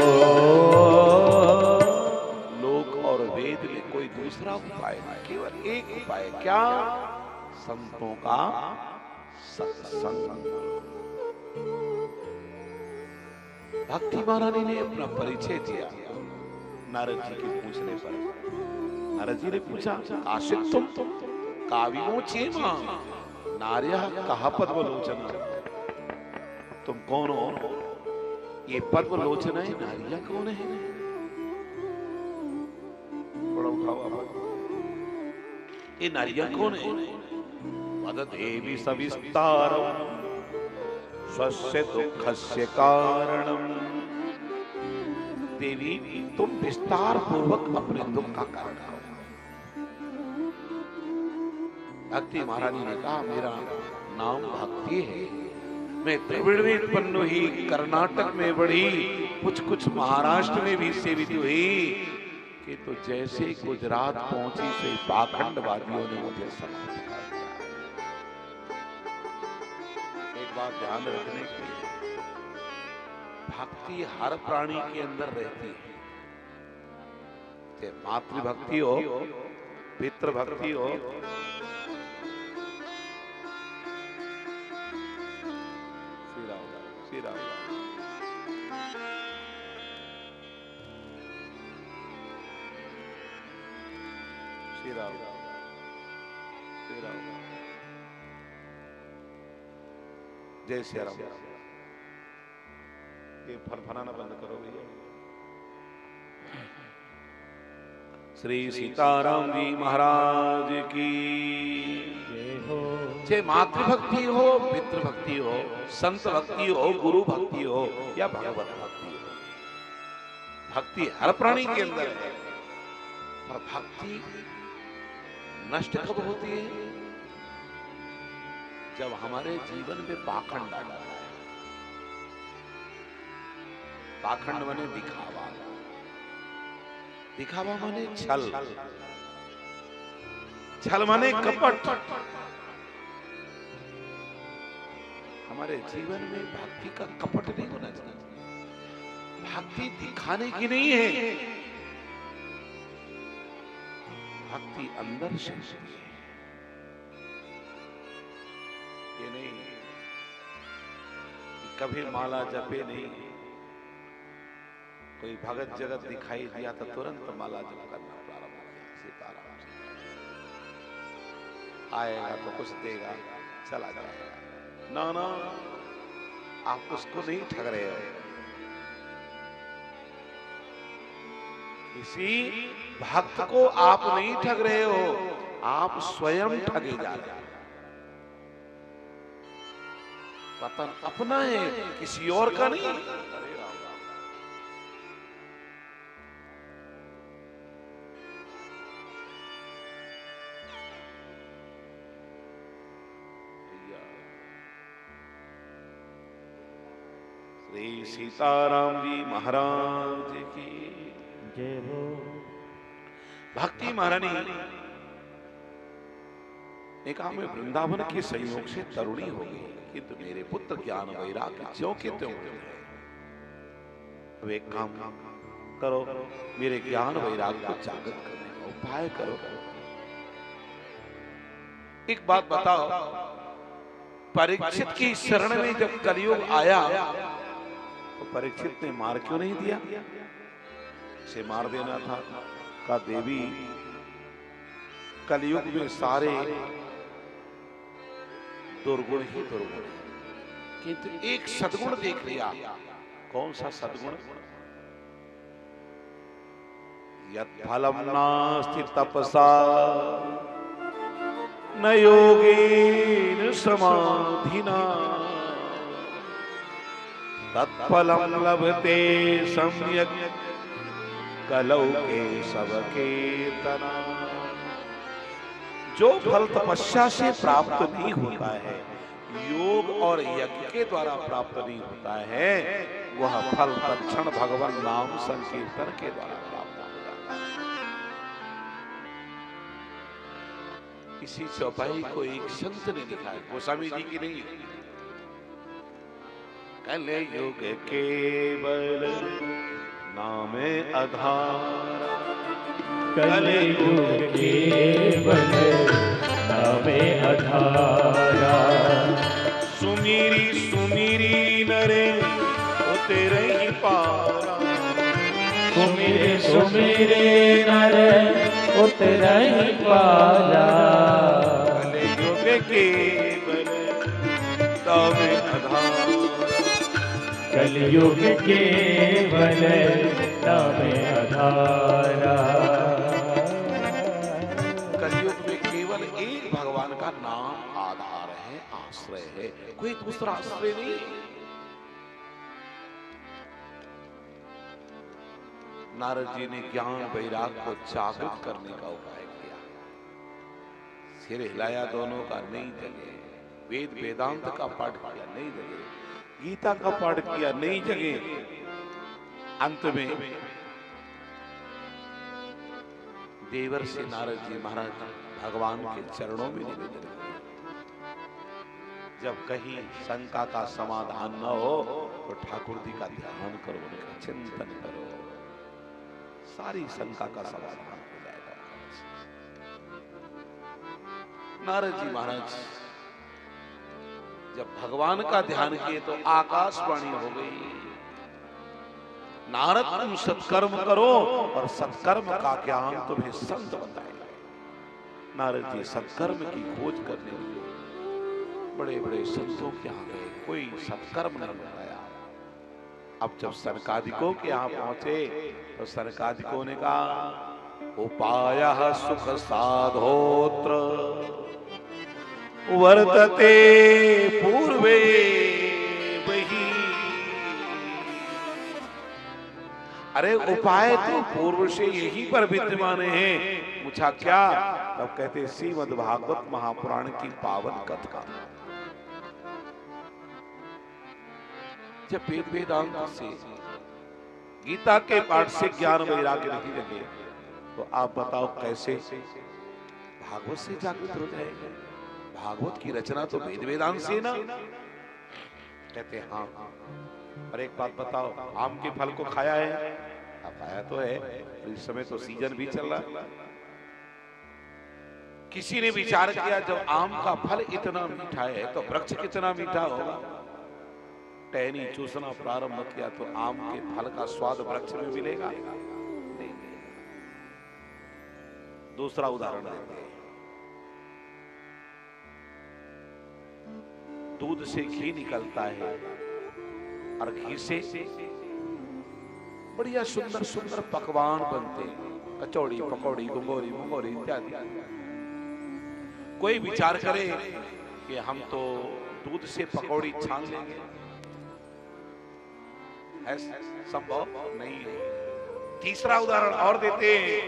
लोक और वेद में कोई दूसरा उपाय नहीं, केवल एक उपाय, क्या? संतों का सत्संग। भक्ति महारानी ने अपना परिचय दिया नारद जी के पूछने पर। नारद जी ने पूछा, आशिक तुम काव्यों चेमा नार्यः कहा पद्मलोचना, तुम कौन हो? ये पद्मलोचना है, नारिया कौन है? बड़ा उठाओ, ये नारिया कौन है? वद देवी सविस्तारम स्वस्य दुःखस्य कारणम। देवी, तुम विस्तार पूर्वक अपने दुख का कारण करो। भक्ति महारानी ने कहा, मेरा नाम भक्ति है, मैं त्रिवेणी में उत्पन्न हुई, कर्नाटक में बढ़ी, कुछ महाराष्ट्र में भी सेवित हुई, कि तो जैसे गुजरात पहुंची से पाखंडवादियों ने मुझे समाप्त कर दिया। एक बात ध्यान रखने की, भक्ति हर प्राणी के अंदर रहती है, चाहे मातृभक्ति हो, पितृभक्ति हो, श्री श्री राम श्री राम। जय श्री राम। ये फनफनाना बंद करो भैया। श्री सीताराम जी महाराज की जय हो। चाहे मातृभक्ति हो, पितृभक्ति हो, संत भक्ति हो, गुरु भक्ति हो या भगवत भक्ति हो, भक्ति हर प्राणी के अंदर है। पर भक्ति नष्ट कब होती है? जब हमारे जीवन में पाखंड आ जाता है। पाखंड माने दिखावा, दिखावा माने छल, छल माने कपट। हमारे जीवन में भक्ति का कपट नहीं होना चाहिए। भक्ति दिखाने की नहीं है, भक्ति अंदर से है। ये नहीं कि कभी माला जपे नहीं, कोई भगत जगत दिखाई दिया तो तुरंत माला जप करना प्रारंभ किया। सीताराम आएगा तो कुछ देगा, चला जाएगा। ना ना, आप उसको नहीं ठग रहे हो, किसी भक्त को आप नहीं ठग रहे हो, आप स्वयं ठगे जा रहे हो। पतन अपना है, किसी और का नहीं। श्री सीताराम जी महाराज की जय हो। भक्ति महारानी ने कहा मैं वृंदावन के संयोग से तरुणी हो गई, किंतु मेरे पुत्र ज्ञान वैराग्य ज्यों के त्यों हैं। अब एक काम करो, मेरे ज्ञान वैराग्य को जागृत करने का उपाय करो। एक बात बताओ, परीक्षित की शरण में जब कलयुग आया तो परीक्षित ने मार क्यों नहीं दिया? से मार देना था। का देवी कलयुग में सारे दुर्गुण ही दुर्गुण है, किंतु एक सद्गुण देख लिया। कौन सा सद्गुण? यत् फलम नास्ति तपसा न योगेन समाधिना तत्फलम लभते सम्यक कलौ के सबके तना। जो फल तपस्या से प्राप्त नहीं होता है, योग और यज्ञ के द्वारा प्राप्त नहीं होता है, वह फल तत्क्षण भगवान नाम संकीर्तन के द्वारा प्राप्त होता है। इसी चौपाई को एक संत ने लिखा है, गोस्वामी जी की नहीं। कलयुग केवल नामे आधार, कलयुग केवल नामे आधारा। सुमिरी सुमिरी नरे उतरे ही पारा, सुमिरे सुमिरे नर उतरे ही पारा। कलयुग केवल नामे आधार, कलयुग केवल नामे आधारा। कलयुग में केवल एक भगवान का नाम आधार है, आश्रय है, कोई दूसरा आश्रय नहीं। नारद जी ने ज्ञान वैराग को जागृत करने का उपाय किया। सिर हिलाया दोनों का, नहीं जगे। वेद वेदांत का पाठ किया, नहीं जगे। गीता का पाठ किया, नहीं जगे। अंत में देवर्षि नारद जी महाराज भगवान के चरणों में निवेदन किया। जब कहीं शंका का समाधान न हो तो ठाकुर जी का ध्यान करो, उनका चिंतन करो, सारी शंका का समाधान हो जाएगा। नारद जी महाराज जब भगवान का ध्यान किए तो आकाशवाणी हो गई, नारद तुम सत्कर्म करो और सत्कर्म का ज्ञान तुम्हें संत बताएगा। नारद जी सत्कर्म की खोज करने लगे। बड़े बड़े संतों के यहाँ गए, कोई सत्कर्म नहीं बताया। अब जब सनकादिकों के यहाँ पहुंचे तो सनकादिकों ने कहा उपायः सुख साधोत्र वर्तते पूर्वे वही। अरे उपाय तो पूर्व से यही पर विद्यमान है, पूछा क्या? तब कहते श्रीमद् भागवत महापुराण की पावन कथा। जब वेद वेदांत से गीता के पाठ से ज्ञान वैराग्य नहीं लगे तो आप बताओ कैसे भागवत से जागृत हो जाएंगे? भागवत की रचना तो वेद वेदांत से ना। कहते हाँ। और एक बात बताओ, आम के फल को खाया है? खाया तो है, इस समय तो सीजन भी चल रहा है। किसी ने विचार किया जब आम का फल इतना मीठा है तो वृक्ष कितना मीठा होगा? टहनी चूसना प्रारंभ किया तो आम के फल का स्वाद वृक्ष में मिलेगा? नहीं। दूसरा उदाहरण देते हैं। दूध से घी निकलता है और घी से बढ़िया सुंदर सुंदर पकवान बनते हैं, कचौड़ी, पकौड़ी, गुंगोरी, मुंगोरी इत्यादि। कोई विचार करे कि हम तो दूध से पकौड़ी छान लेंगे, है संभव नहीं है। तीसरा उदाहरण और देते हैं।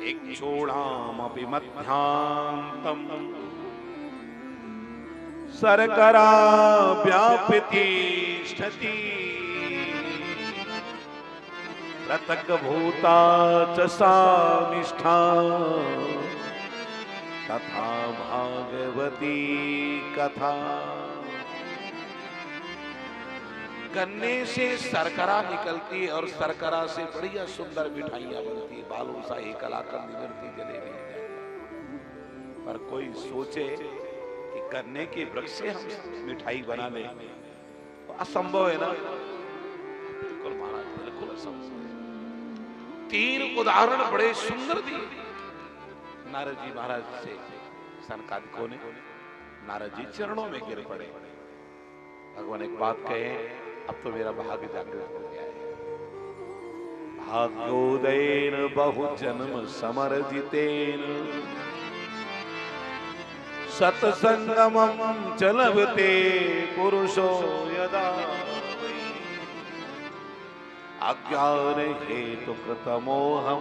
एक चूड़ामपि मध्यांतम शर्करा व्यापितिष्ठति पृथक् भूता च सा निष्ठा तथा भागवती कथा। गन्ने से शर्करा निकलती है और शर्करा से बढ़िया सुंदर मिठाइयां बनती है, बालूशाही, कलाकंद, इमरती, जलेबी। पर कोई सोचे कि गन्ने के वृक्ष से हम मिठाई बना लें तो असंभव है ना? बिल्कुल महाराज, बिल्कुल असंभव। 3 उदाहरण बड़े सुंदर दिए नारद जी महाराज से। सनकादिकों ने नारद जी चरणों में गिर पड़े। भगवान एक बात कहे, अब तो मेरा भाग्य जागृत हो गया है। भाग्योदयेन बहु जन्म समर्जितेन सत्संगमं च लभते पुरुषो यदा अज्ञान हेतु कृतमोहमदान्धकारम्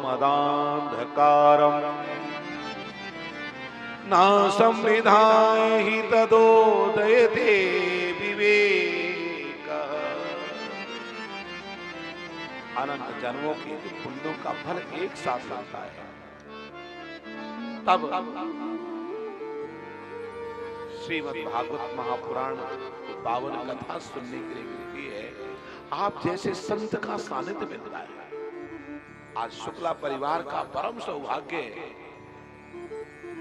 ना संविधाय हि तदोदयते विवेक। अनंत जन्मों के पुण्यों का फल एक साथ आता है। तब श्रीमद् भागवत महापुराण की पावन कथा सुनने के लिए मिलती है। आप जैसे संत का सानिध्य मिल रहा है। आज शुक्ला परिवार का परम सौभाग्य है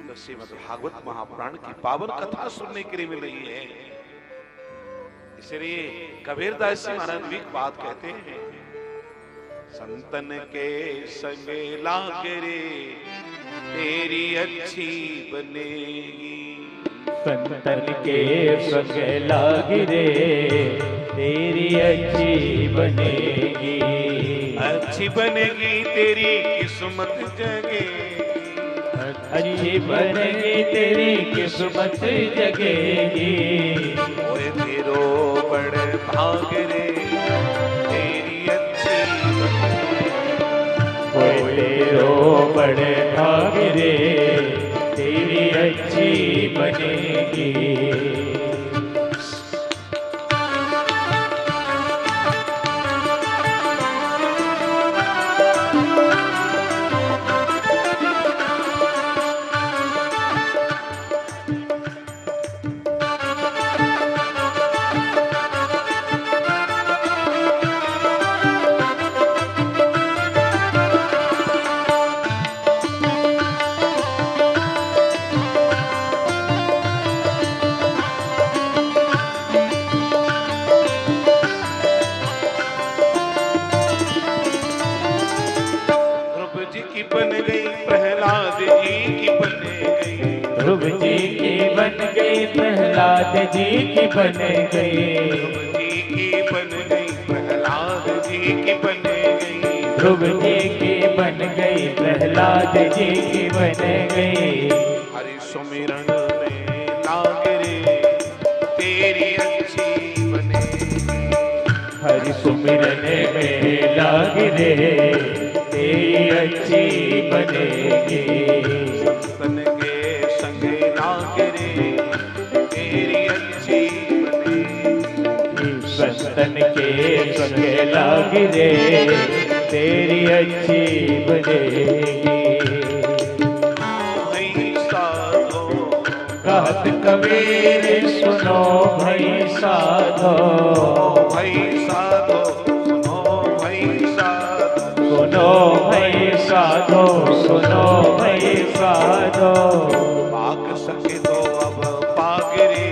तो श्रीमद् भागवत महापुराण की पावन कथा सुनने के लिए मिल रही है। इसलिए कबीरदास जी महाराज भी एक बात कहते हैं, संतन के संगे लागे रे तेरी अच्छी बनेगी। संतन के संग लागे रे तेरी अच्छी बनेगी। अच्छी बनेगी तेरी किस्मत जगेगी। अच्छी बनेगी तेरी किस्मत जगेगी। ओए तेरो बड़े भाग रे तेरी अच्छी ओए तेरो बड़े भाग रे तेरी अच्छी बनेगी। गई प्रहलाद जी की बन गई, ध्रुव जी की बन गई प्रहलाद जी की बन गई, जी की बन गई प्रहलाद जी की बन गई, ध्रुव जी की बन गई प्रहलाद जी की बन गई। हरि सुमिरन में लाग रे तेरी अच्छी बने, हरि सुमिरन में लाग रे तेरी अच्छी बनेगी। संतन के संग लाग रे तेरी अच्छी बने, संतन के संग लाग रे तेरी अच्छी बनेगी। भाई साधो कहत कबीर सुनो भाई साधो, भाई साधो सुनो भाई साधो, सुनो भाई साधो, सुनो भाई साधो। पाक सके तो अब पाग रे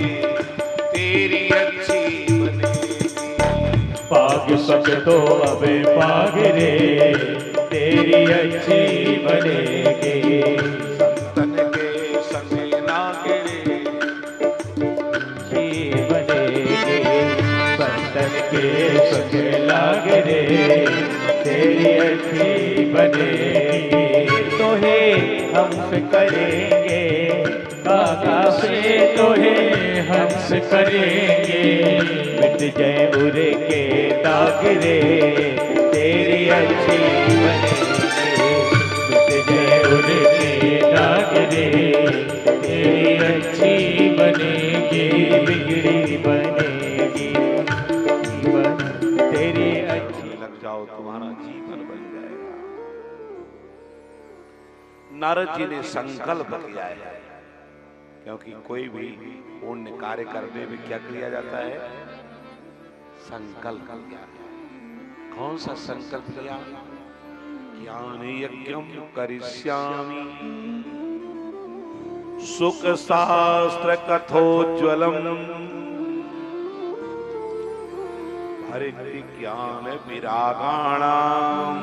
तेरी अच्छी बनेगी, पाग सके तो अबे पाग रे तेरी अच्छी बनेगी। संतन के संग लाग रे अच्छी बनेगी, संतन के संग लाग रे तेरी अच्छी बनेगी। तोहे हंस करेंगे काका से, तोहे हंस करेंगे मिट जाए उरे के दाग रे तेरी अच्छी बनेगी, मिट जाए उरे के दाग रे तेरी अच्छी बनेगी। बिगड़ी बनेगी जीवन तेरी अच्छी। लग जाओ तुम्हारा जीवन बन जाएगा। नारद जी ने संकल्प किया है, क्योंकि कोई भी पुण्य कार्य करने में क्या किया जाता है? संकल्प किया। कौन सा संकल्प किया? ज्ञान यज्ञम करिष्यामि सुख शास्त्र कथोज्वलम हरिति ज्ञान विरागाणाम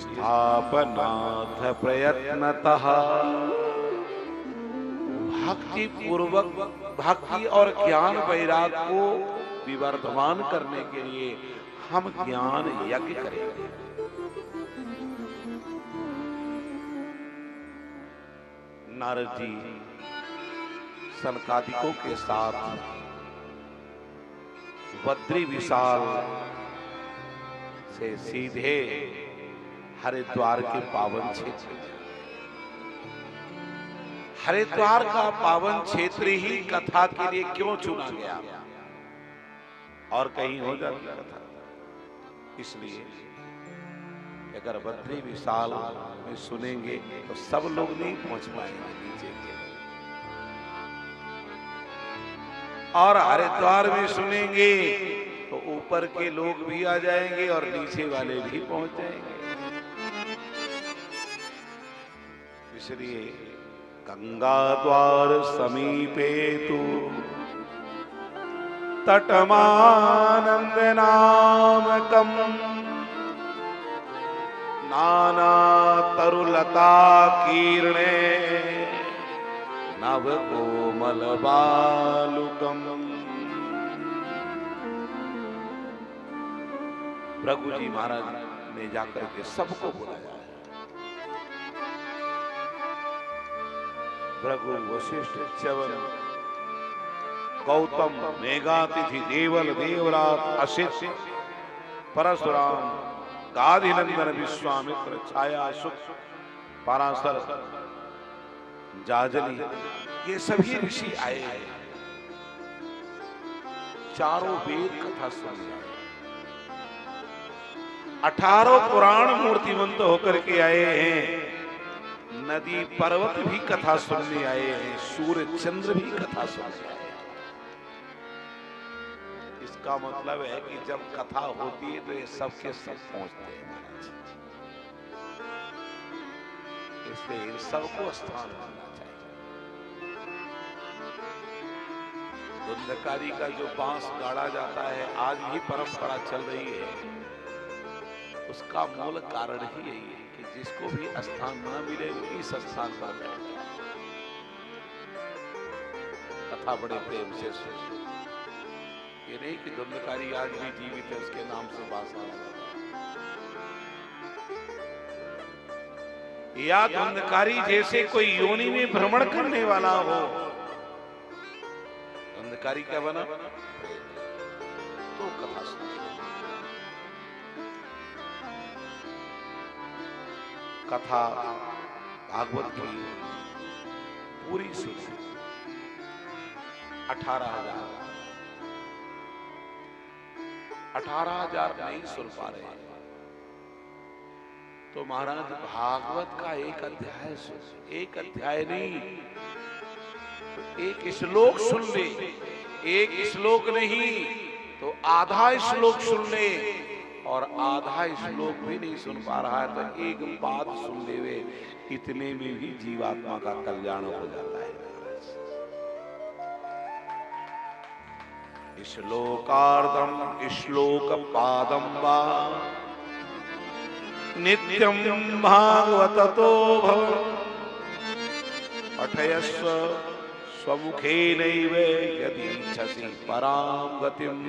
स्थापनाथ प्रयत्नतः। भक्ति पूर्वक भक्ति और ज्ञान वैराग को विवर्धमान करने के लिए हम ज्ञान यज्ञ करेंगे। नारद जी सनकादिकों के साथ बद्री विशाल से सीधे हरिद्वार के पावन क्षेत्र, हरिद्वार का पावन क्षेत्र ही कथा के लिए क्यों चुना गया और कहीं हो जाती कथा? इसलिए अगर बद्री विशाल में सुनेंगे तो सब लोग नहीं पहुंच पाएंगे नीचे के, और हरिद्वार में सुनेंगे तो ऊपर के लोग भी आ जाएंगे और नीचे वाले भी पहुंच जाएंगे। इसलिए गंगा द्वार समीपे तु तटमानंद नामकम नाना तरुलता कीर्णे नव कोमल बालुकम। भृगु जी महाराज ने जाकर के सबको बुलाया। भृगु, वशिष्ठ, च्यवन, गौतम, मेघातिथि, देवल, देवरात, असित, परशुराम, गाधिनंदन, विश्वामित्र, छाया, सुख, पराशर, जाजली, ये सभी ऋषि आए हैं। चारों वेद कथा सुनने आए, 18 पुराण मूर्तिमंत होकर के आए हैं। नदी पर्वत भी कथा सुनने आए हैं, सूर्य चंद्र भी कथा सुनने आए हैं। इसका मतलब है कि जब कथा होती है तो ये सबके सब पहुंचते हैं महाराज। इसलिए इन सबको स्थान मिलना चाहिए। धुंधकारी का जो बांस गाड़ा जाता है, आज भी परंपरा चल रही है, उसका मूल कारण ही यही है कि जिसको भी स्थान न मिले वो इस स्थान पर बैठ जाए। कथा बड़े प्रेम से सुने। ये नहीं कि धुंधकारी आज भी जीवित है उसके नाम से बासा या धुंधकारी जैसे कोई योनि में भ्रमण करने वाला हो। धुंधकारी क्या बना? तो कथा सुनी। कथा भागवत की पूरी सुनी। 18,000 नहीं सुन पा रहे तो महाराज भागवत का एक अध्याय सुन, एक अध्याय नहीं तो एक श्लोक सुन ले, एक श्लोक नहीं तो आधा श्लोक सुन ले, और आधा श्लोक भी नहीं सुन पा रहा है तो एक बात सुन ले वे, इतने में भी जीवात्मा का कल्याण हो जाता है। श्लोकार्धम श्लोक पादम वा नित्यं भागवततो भव पठयस्व स्वमुखेनैव यदीच्छसि परां गतिम्।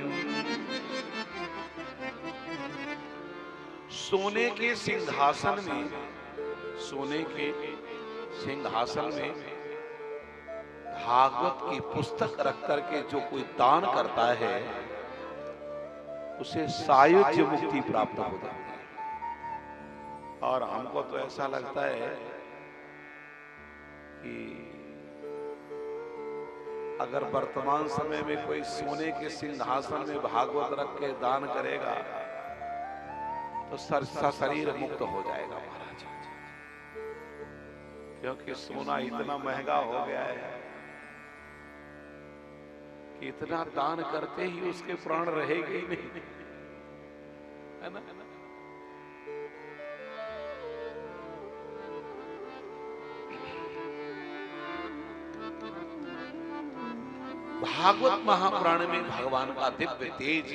सोने के सिंहासन में, सोने के सिंहासन में भागवत की पुस्तक रख करके जो कोई दान करता है उसे सायुज्य मुक्ति प्राप्त हो जाती है। और हमको तो ऐसा लगता है कि अगर वर्तमान समय में कोई सोने के सिंहासन में भागवत रख के दान करेगा तो शरीर मुक्त हो जाएगा महाराज, क्योंकि सोना इतना महंगा हो गया है कि इतना दान करते ही उसके प्राण रहेंगे ही नहीं, है ना? भागवत महापुराण में भगवान का दिव्य तेज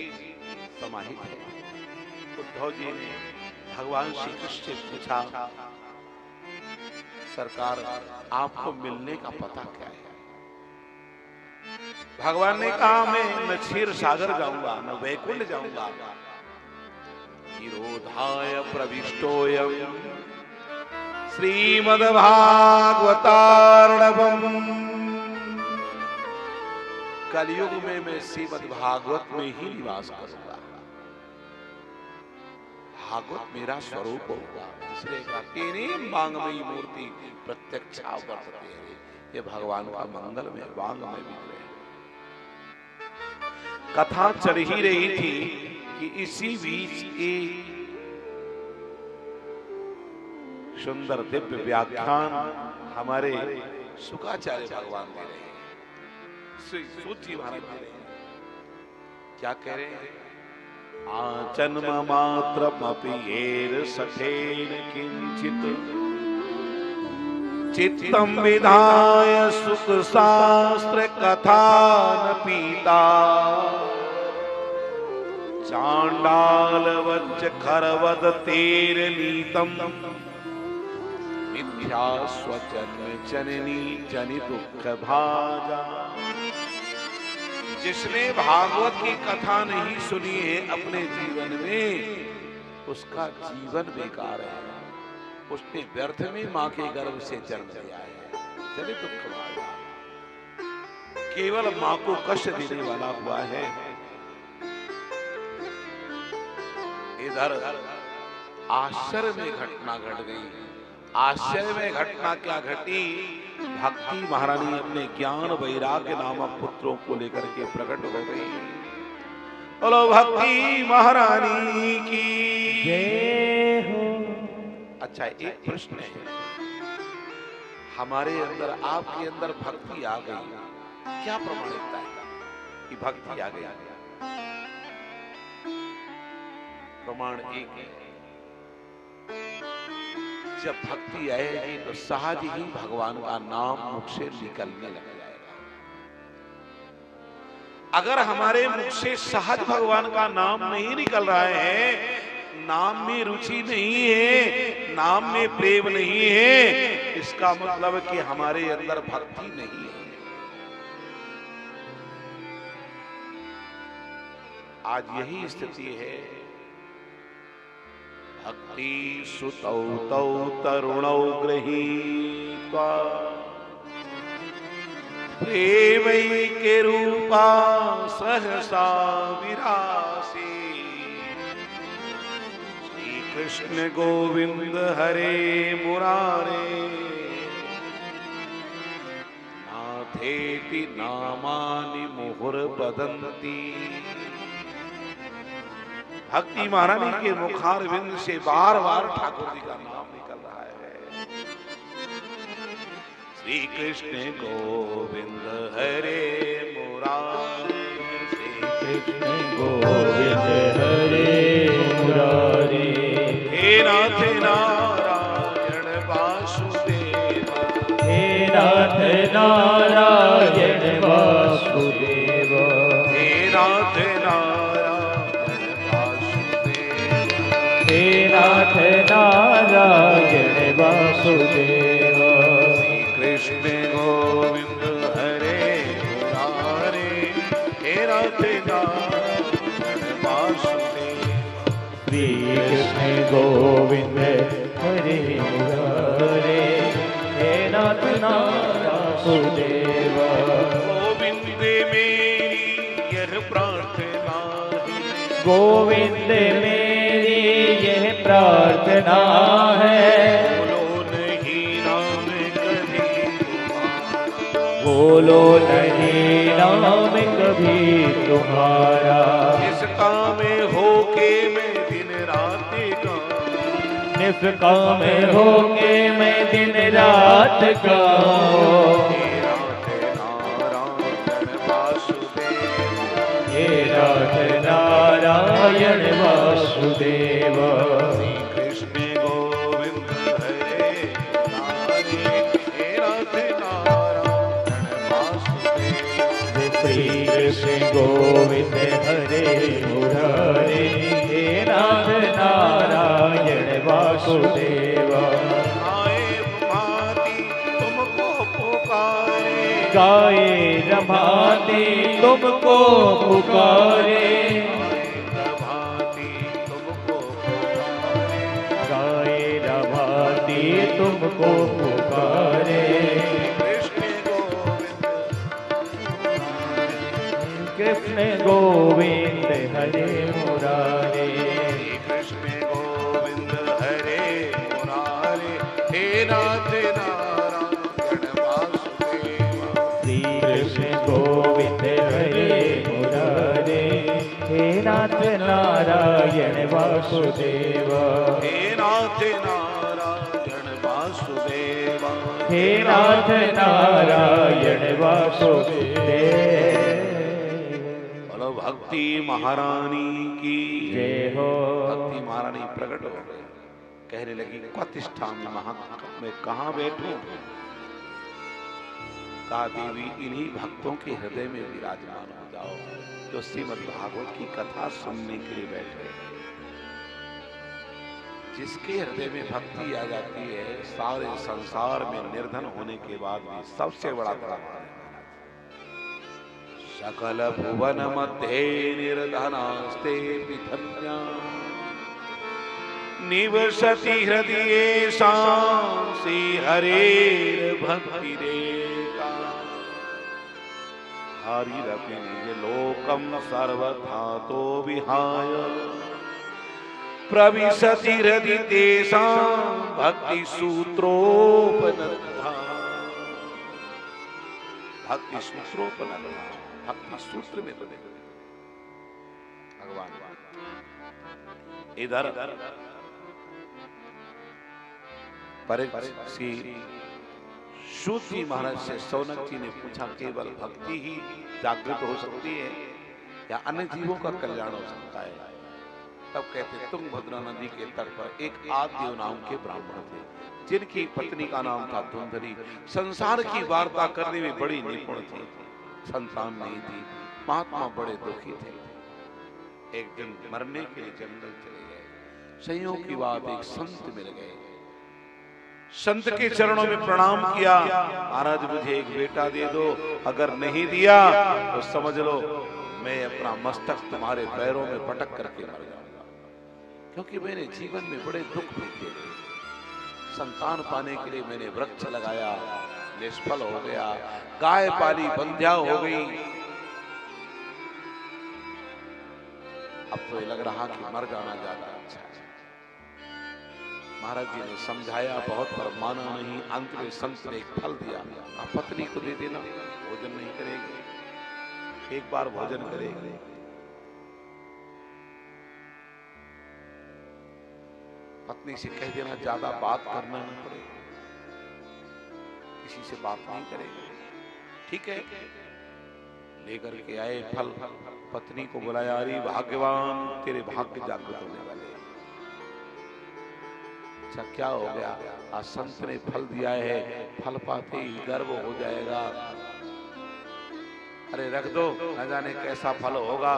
समाहित है। उद्धव जी ने भगवान श्री कृष्ण से पूछा, सरकार आपको मिलने का पता क्या है? भगवान ने कहा मैं न क्षीर सागर जाऊंगा न वैकुंठ जाऊंगा, निरोधाय प्रविष्टोयम श्रीमद् भागवतार्णवम्। कलयुग में मैं श्रीमद् भागवत में ही निवास करूंगा, भागवत मेरा स्वरूप होगा। इसलिए कहा तेने वांगमयी मूर्ति प्रत्यक्षा वर्तते है। ये भगवान का मंगल में वांग में विग्रह। कथा चल ही रही थी कि इसी बीच एक सुंदर दिव्य व्याख्यान हमारे शुकाचार्य भगवान दे रहे हैं, सूची महाराज दे रहे हैं। क्या कह रहे हैं? आचन्म मात्रमपि सठेन किंचित चित्तम विधाय सुख शास्त्र कथा न पीता चांडाल वज्ज खरवद तेर नीतम मिथ्या स्वजन्म जननी जनि दुख भाजा। जिसने भागवत की कथा नहीं सुनी है अपने जीवन में, उसका जीवन बेकार है। उसने व्यर्थ में मां के गर्भ से जन्म लिया है, जनि दुख भाजा। केवल मां को कष्ट देने वाला हुआ है। इधर आश्चर्य में घटना घट गई। आश्चर्य में घटना क्या घटी? भक्ति महारानी अपने ज्ञान वैराग्य नामक पुत्रों को लेकर के प्रकट हो गई। बोलो भक्ति महारानी की जय हो। अच्छा, एक प्रश्न है, हमारे अंदर आपके अंदर भक्ति आ गई, क्या प्रमाणिकता है कि भक्ति आ गई? प्रमाण एक है, जब भक्ति आएगी तो सहज ही भगवान का नाम मुख से निकलने लग जाएगा। अगर हमारे मुख से सहज भगवान का नाम नहीं निकल रहा है, नाम में रुचि नहीं है, नाम में प्रेम नहीं है, इसका मतलब कि हमारे अंदर भक्ति नहीं है। आज यही स्थिति है। भक्ति सुतौ तौ तरुणौ गृहीत्वा प्रेमैके रूपा सहसा विरासी। श्री कृष्ण गोविंद हरे मुरारे नाथेति नामानि मुहुर्वदन्ति। भक्ति महारानी के मुखारविंद से बार बार ठाकुर जी का नाम निकल रहा है। श्री कृष्ण गोविंद हरे मुरारे, श्री कृष्ण गोविंद हरे मुरारे। हे नाथ नारायण वासुदेव, हे नाथ नारायण वासुदेव, हे नाथ नाथ नारायण वासुदेव। श्री कृष्ण गोविंद हरे मुरारे, हे नाथ नारायण वासुदेव। श्री कृष्ण गोविंद हरे मुरारे, हे नाथ नारायण वासुदेव। गोविंद मेरी यह प्रार्थना है, गोविंद मेरी यह प्रार्थना है। बोलो नहीं नाम कभी तुम्हारा, बोलो नहीं नाम कभी तुम्हारा। निष्काम होके मैं दिन रात गाऊं, निष्काम होके मैं दिन रात गाऊं। हे नाथ नारायण वासुदेव, हे नाथ नारायण वासुदेव। श्री कृष्ण गोविंद हरे मुरारे, हे नाथ नारायण वासुदेव। श्री कृष्ण गोविंद हरे मुरारे, हे नाथ नारायण वासुदेव। गाए रभाती तुमको पुकारे, गाए रभाती तुमको पुकारे। कृष्ण गोविंद हरे मुरारे, कृष्ण गोविंद हरे मुरारे, हे नाथ नारायण वासुदेव। श्री कृष्ण गोविंद हरे मुरारे, हे नाथ नारायण वासुदेव। हे नाथ नारायण वासुदेव, हे नाथ नारायण वासुदेव। बोलो भक्ति महारानी की जय हो। भक्ति महारानी प्रकट हो गई, कहने लगी क्वतिष्ठा मैं कहाँ बैठूं? कहा देवी इन्हीं भक्तों के हृदय में विराजमान हो जाओ जो श्रीमद् भागवत की कथा सुनने के लिए बैठे। जिसके हृदय में भक्ति आ जाती है, सारे संसार में निर्धन होने के बाद भी सबसे बड़ा धन। सकल भुवन मध्ये निर्धनास्ते धन्या, निवसति हृदयेषां श्री हरेर् भक्तिरेका। हरिरपि निज लोकं सर्वथा विहाय, प्रविशति हृदि तेषां भक्ति सूत्रोपनद्धा। भक्ति सूत्रोपनद्धा, भक्ति सूत्र में बने भगवान। इधर परीक्षी सूत जी महाराज से शौनक जी ने पूछा केवल भक्ति ही जागृत हो सकती है या अन्य जीवों का कल्याण हो सकता है? तब कहते तुंगभद्रा नदी के तट पर एक आदिदेव नाम के ब्राह्मण थे, जिनकी पत्नी का नाम था धुंधली। संसार की वार्ता करने में बड़ी निपुण थी, संतान नहीं थी, महात्मा बड़े दुखी थे। एक दिन मरने के लिए जंगल चले गए। संयोग की बात, एक संत मिल गए, संत के चरणों में प्रणाम किया, महाराज मुझे एक बेटा दे दो, अगर नहीं दिया तो समझ लो मैं अपना मस्तक तुम्हारे पैरों में पटक करके मर जाऊंगा, क्योंकि मैंने जीवन में बड़े दुख देखे, संतान पाने के लिए मैंने वृक्ष लगाया, निष्फल हो गया, गाय पाली बंध्या हो गई, अब तो ये लग रहा कि मर जाना ज्यादा अच्छा है। महाराज जी ने समझाया बहुत, पर माना नहीं। अंत में संत ने एक फल दिया, आप पत्नी को दे देना, भोजन नहीं करेगी, एक बार भोजन करेगी। पत्नी से कह देना ज्यादा बात करना न पड़े, किसी से बात नहीं करेगी, ठीक है। लेकर के आए फल, पत्नी को बुलाया, अरे भाग्यवान तेरे भाग्य जागृत होने वाले। अच्छा क्या हो गया? आज संत ने फल दिया है, फल पाते ही गर्व हो जाएगा, अरे रख दो, न जाने कैसा फल होगा।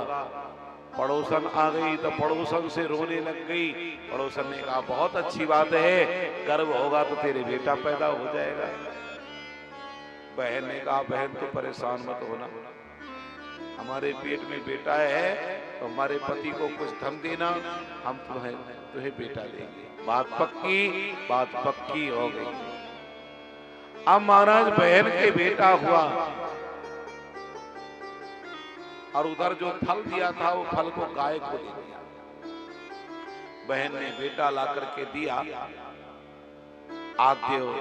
पड़ोसन आ गई तो पड़ोसन से रोने लग गई, पड़ोसन ने कहा बहुत अच्छी बात है, गर्व होगा तो तेरे बेटा पैदा हो जाएगा। बहन ने कहा बहन तो परेशान मत होना, हमारे पेट में बेटा है तो हमारे पति को कुछ धन देना, हम तुम्हें बेटा देंगे। बात पक्की हो गई। अब महाराज बहन के बेटा हुआ और उधर जो फल दिया था वो फल को गाय को दे दिया। बहन ने बेटा ला करके दिया, आद्यो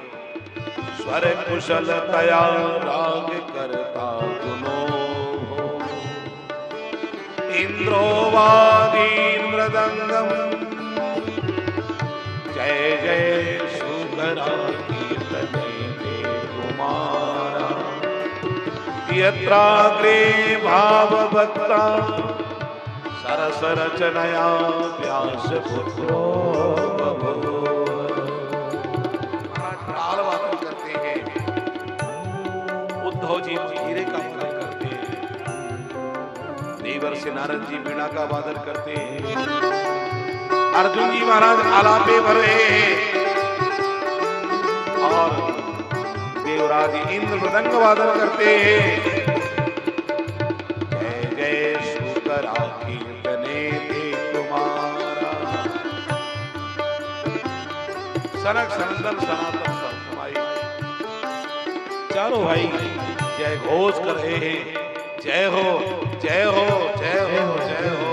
स्वर कुशल तया राग करता गुनो, इंद्रो वादी मृदंगम जय जय सुकरा कीर्तने दे कुमारा, यत्राग्रे भाव भक्ता सरस रचनया व्यास पुत्रो ताल वादन करते हैं, उद्धव जी हीरे का वादन करते हैं, देवर से नारद जी वीणा का वादन करते हैं, अर्जुन जी महाराज आलापे भर रहे हैं और देवराज इंद्र मृदंग वादन करते हैं। जय जय शुकरा कीर्तने दे तुम्हारा, सनक सनंदन सनातन समाई, चारों भाई जय घोष कर रहे हैं, जय हो जय हो जय हो जय हो।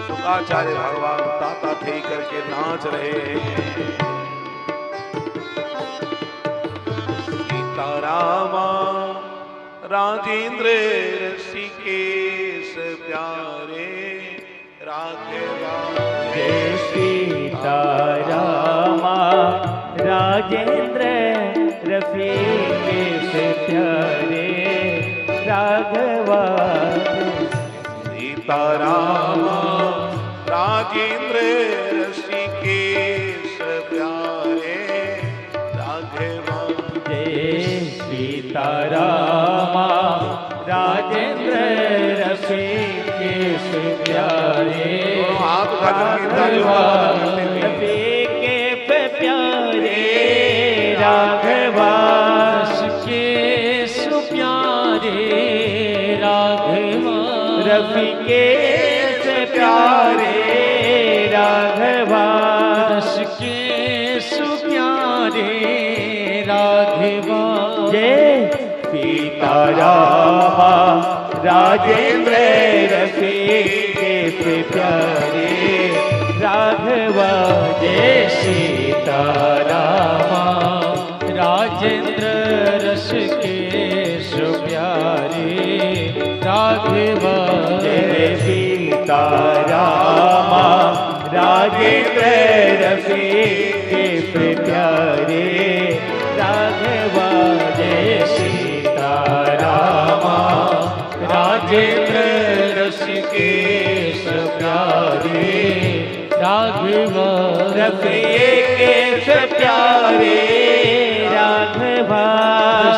शुकाचार्य भगवान ताता थे करके नाच रहे हैं। सीतारामा राजेंद्र ऋषिकेश प्यारे राघवा, जय सीतारामा राजेंद्र ऋषिकेश प्यारे राघवा, सीतारामा राजेंद्र ऋषिकेश प्यारे राघवा, जय सीतारामा राजेंद्र ऋषिकेश प्यारे राघवा, ऋषिकेश प्यारे राघवा, ऋषिकेश प्यारे राघवा, ऋषिकेश प्यारे राघवा, ऋषिकेश प्यारे राघवा, जय सीतारामा राजेंद्र ऋषिकेश प्यारे राघवा, जय सीतारामा राजेंद्र ऋषिकेश प्यारे राघवा, जय सीतारामा राजेंद्र ऋषिकेश प्यारे राघवा, जय सीतारामा राजेंद्र ऋषिकेश प्यारे राघवा, ऋषिकेश प्यारे राघवा,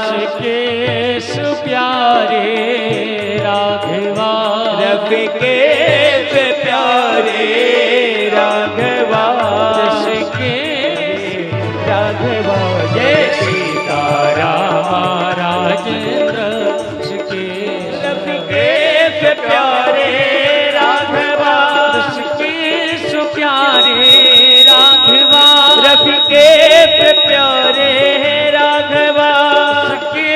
ऋषिकेश प्यारे राघवा, के से प्यारे राघवा जस के राघवा जय सीता राम राजेंद्र के से प्यारे राघवा जस के सुप्यारे राघवा रवि के से प्यारे राघवा के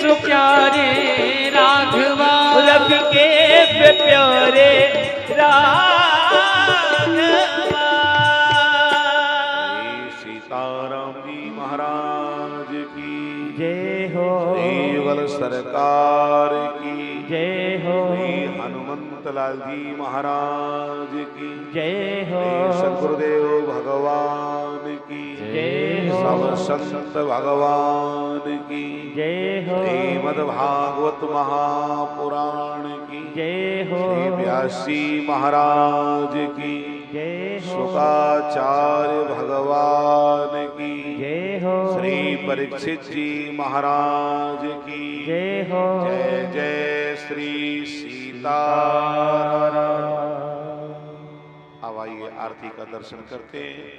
सुप्यारे राघवा रवि के से प्यारे राघवा। सीताराम जी महाराज की जय हो, केवल सरकार की जय हो, हनुमंत लाल जी महाराज की जय हो, सदगुरुदेव भगवान की जय हो, सब संत भगवान की जय हो, श्रीमद् भागवत महापुराण की जय हो, श्री व्यासी महाराज की जय हो, शुकाचार्य भगवान की जय हो, श्री परीक्षित जी महाराज की जय हो, जय जय श्री सीताराम। अब आइए आरती का दर्शन करते हैं।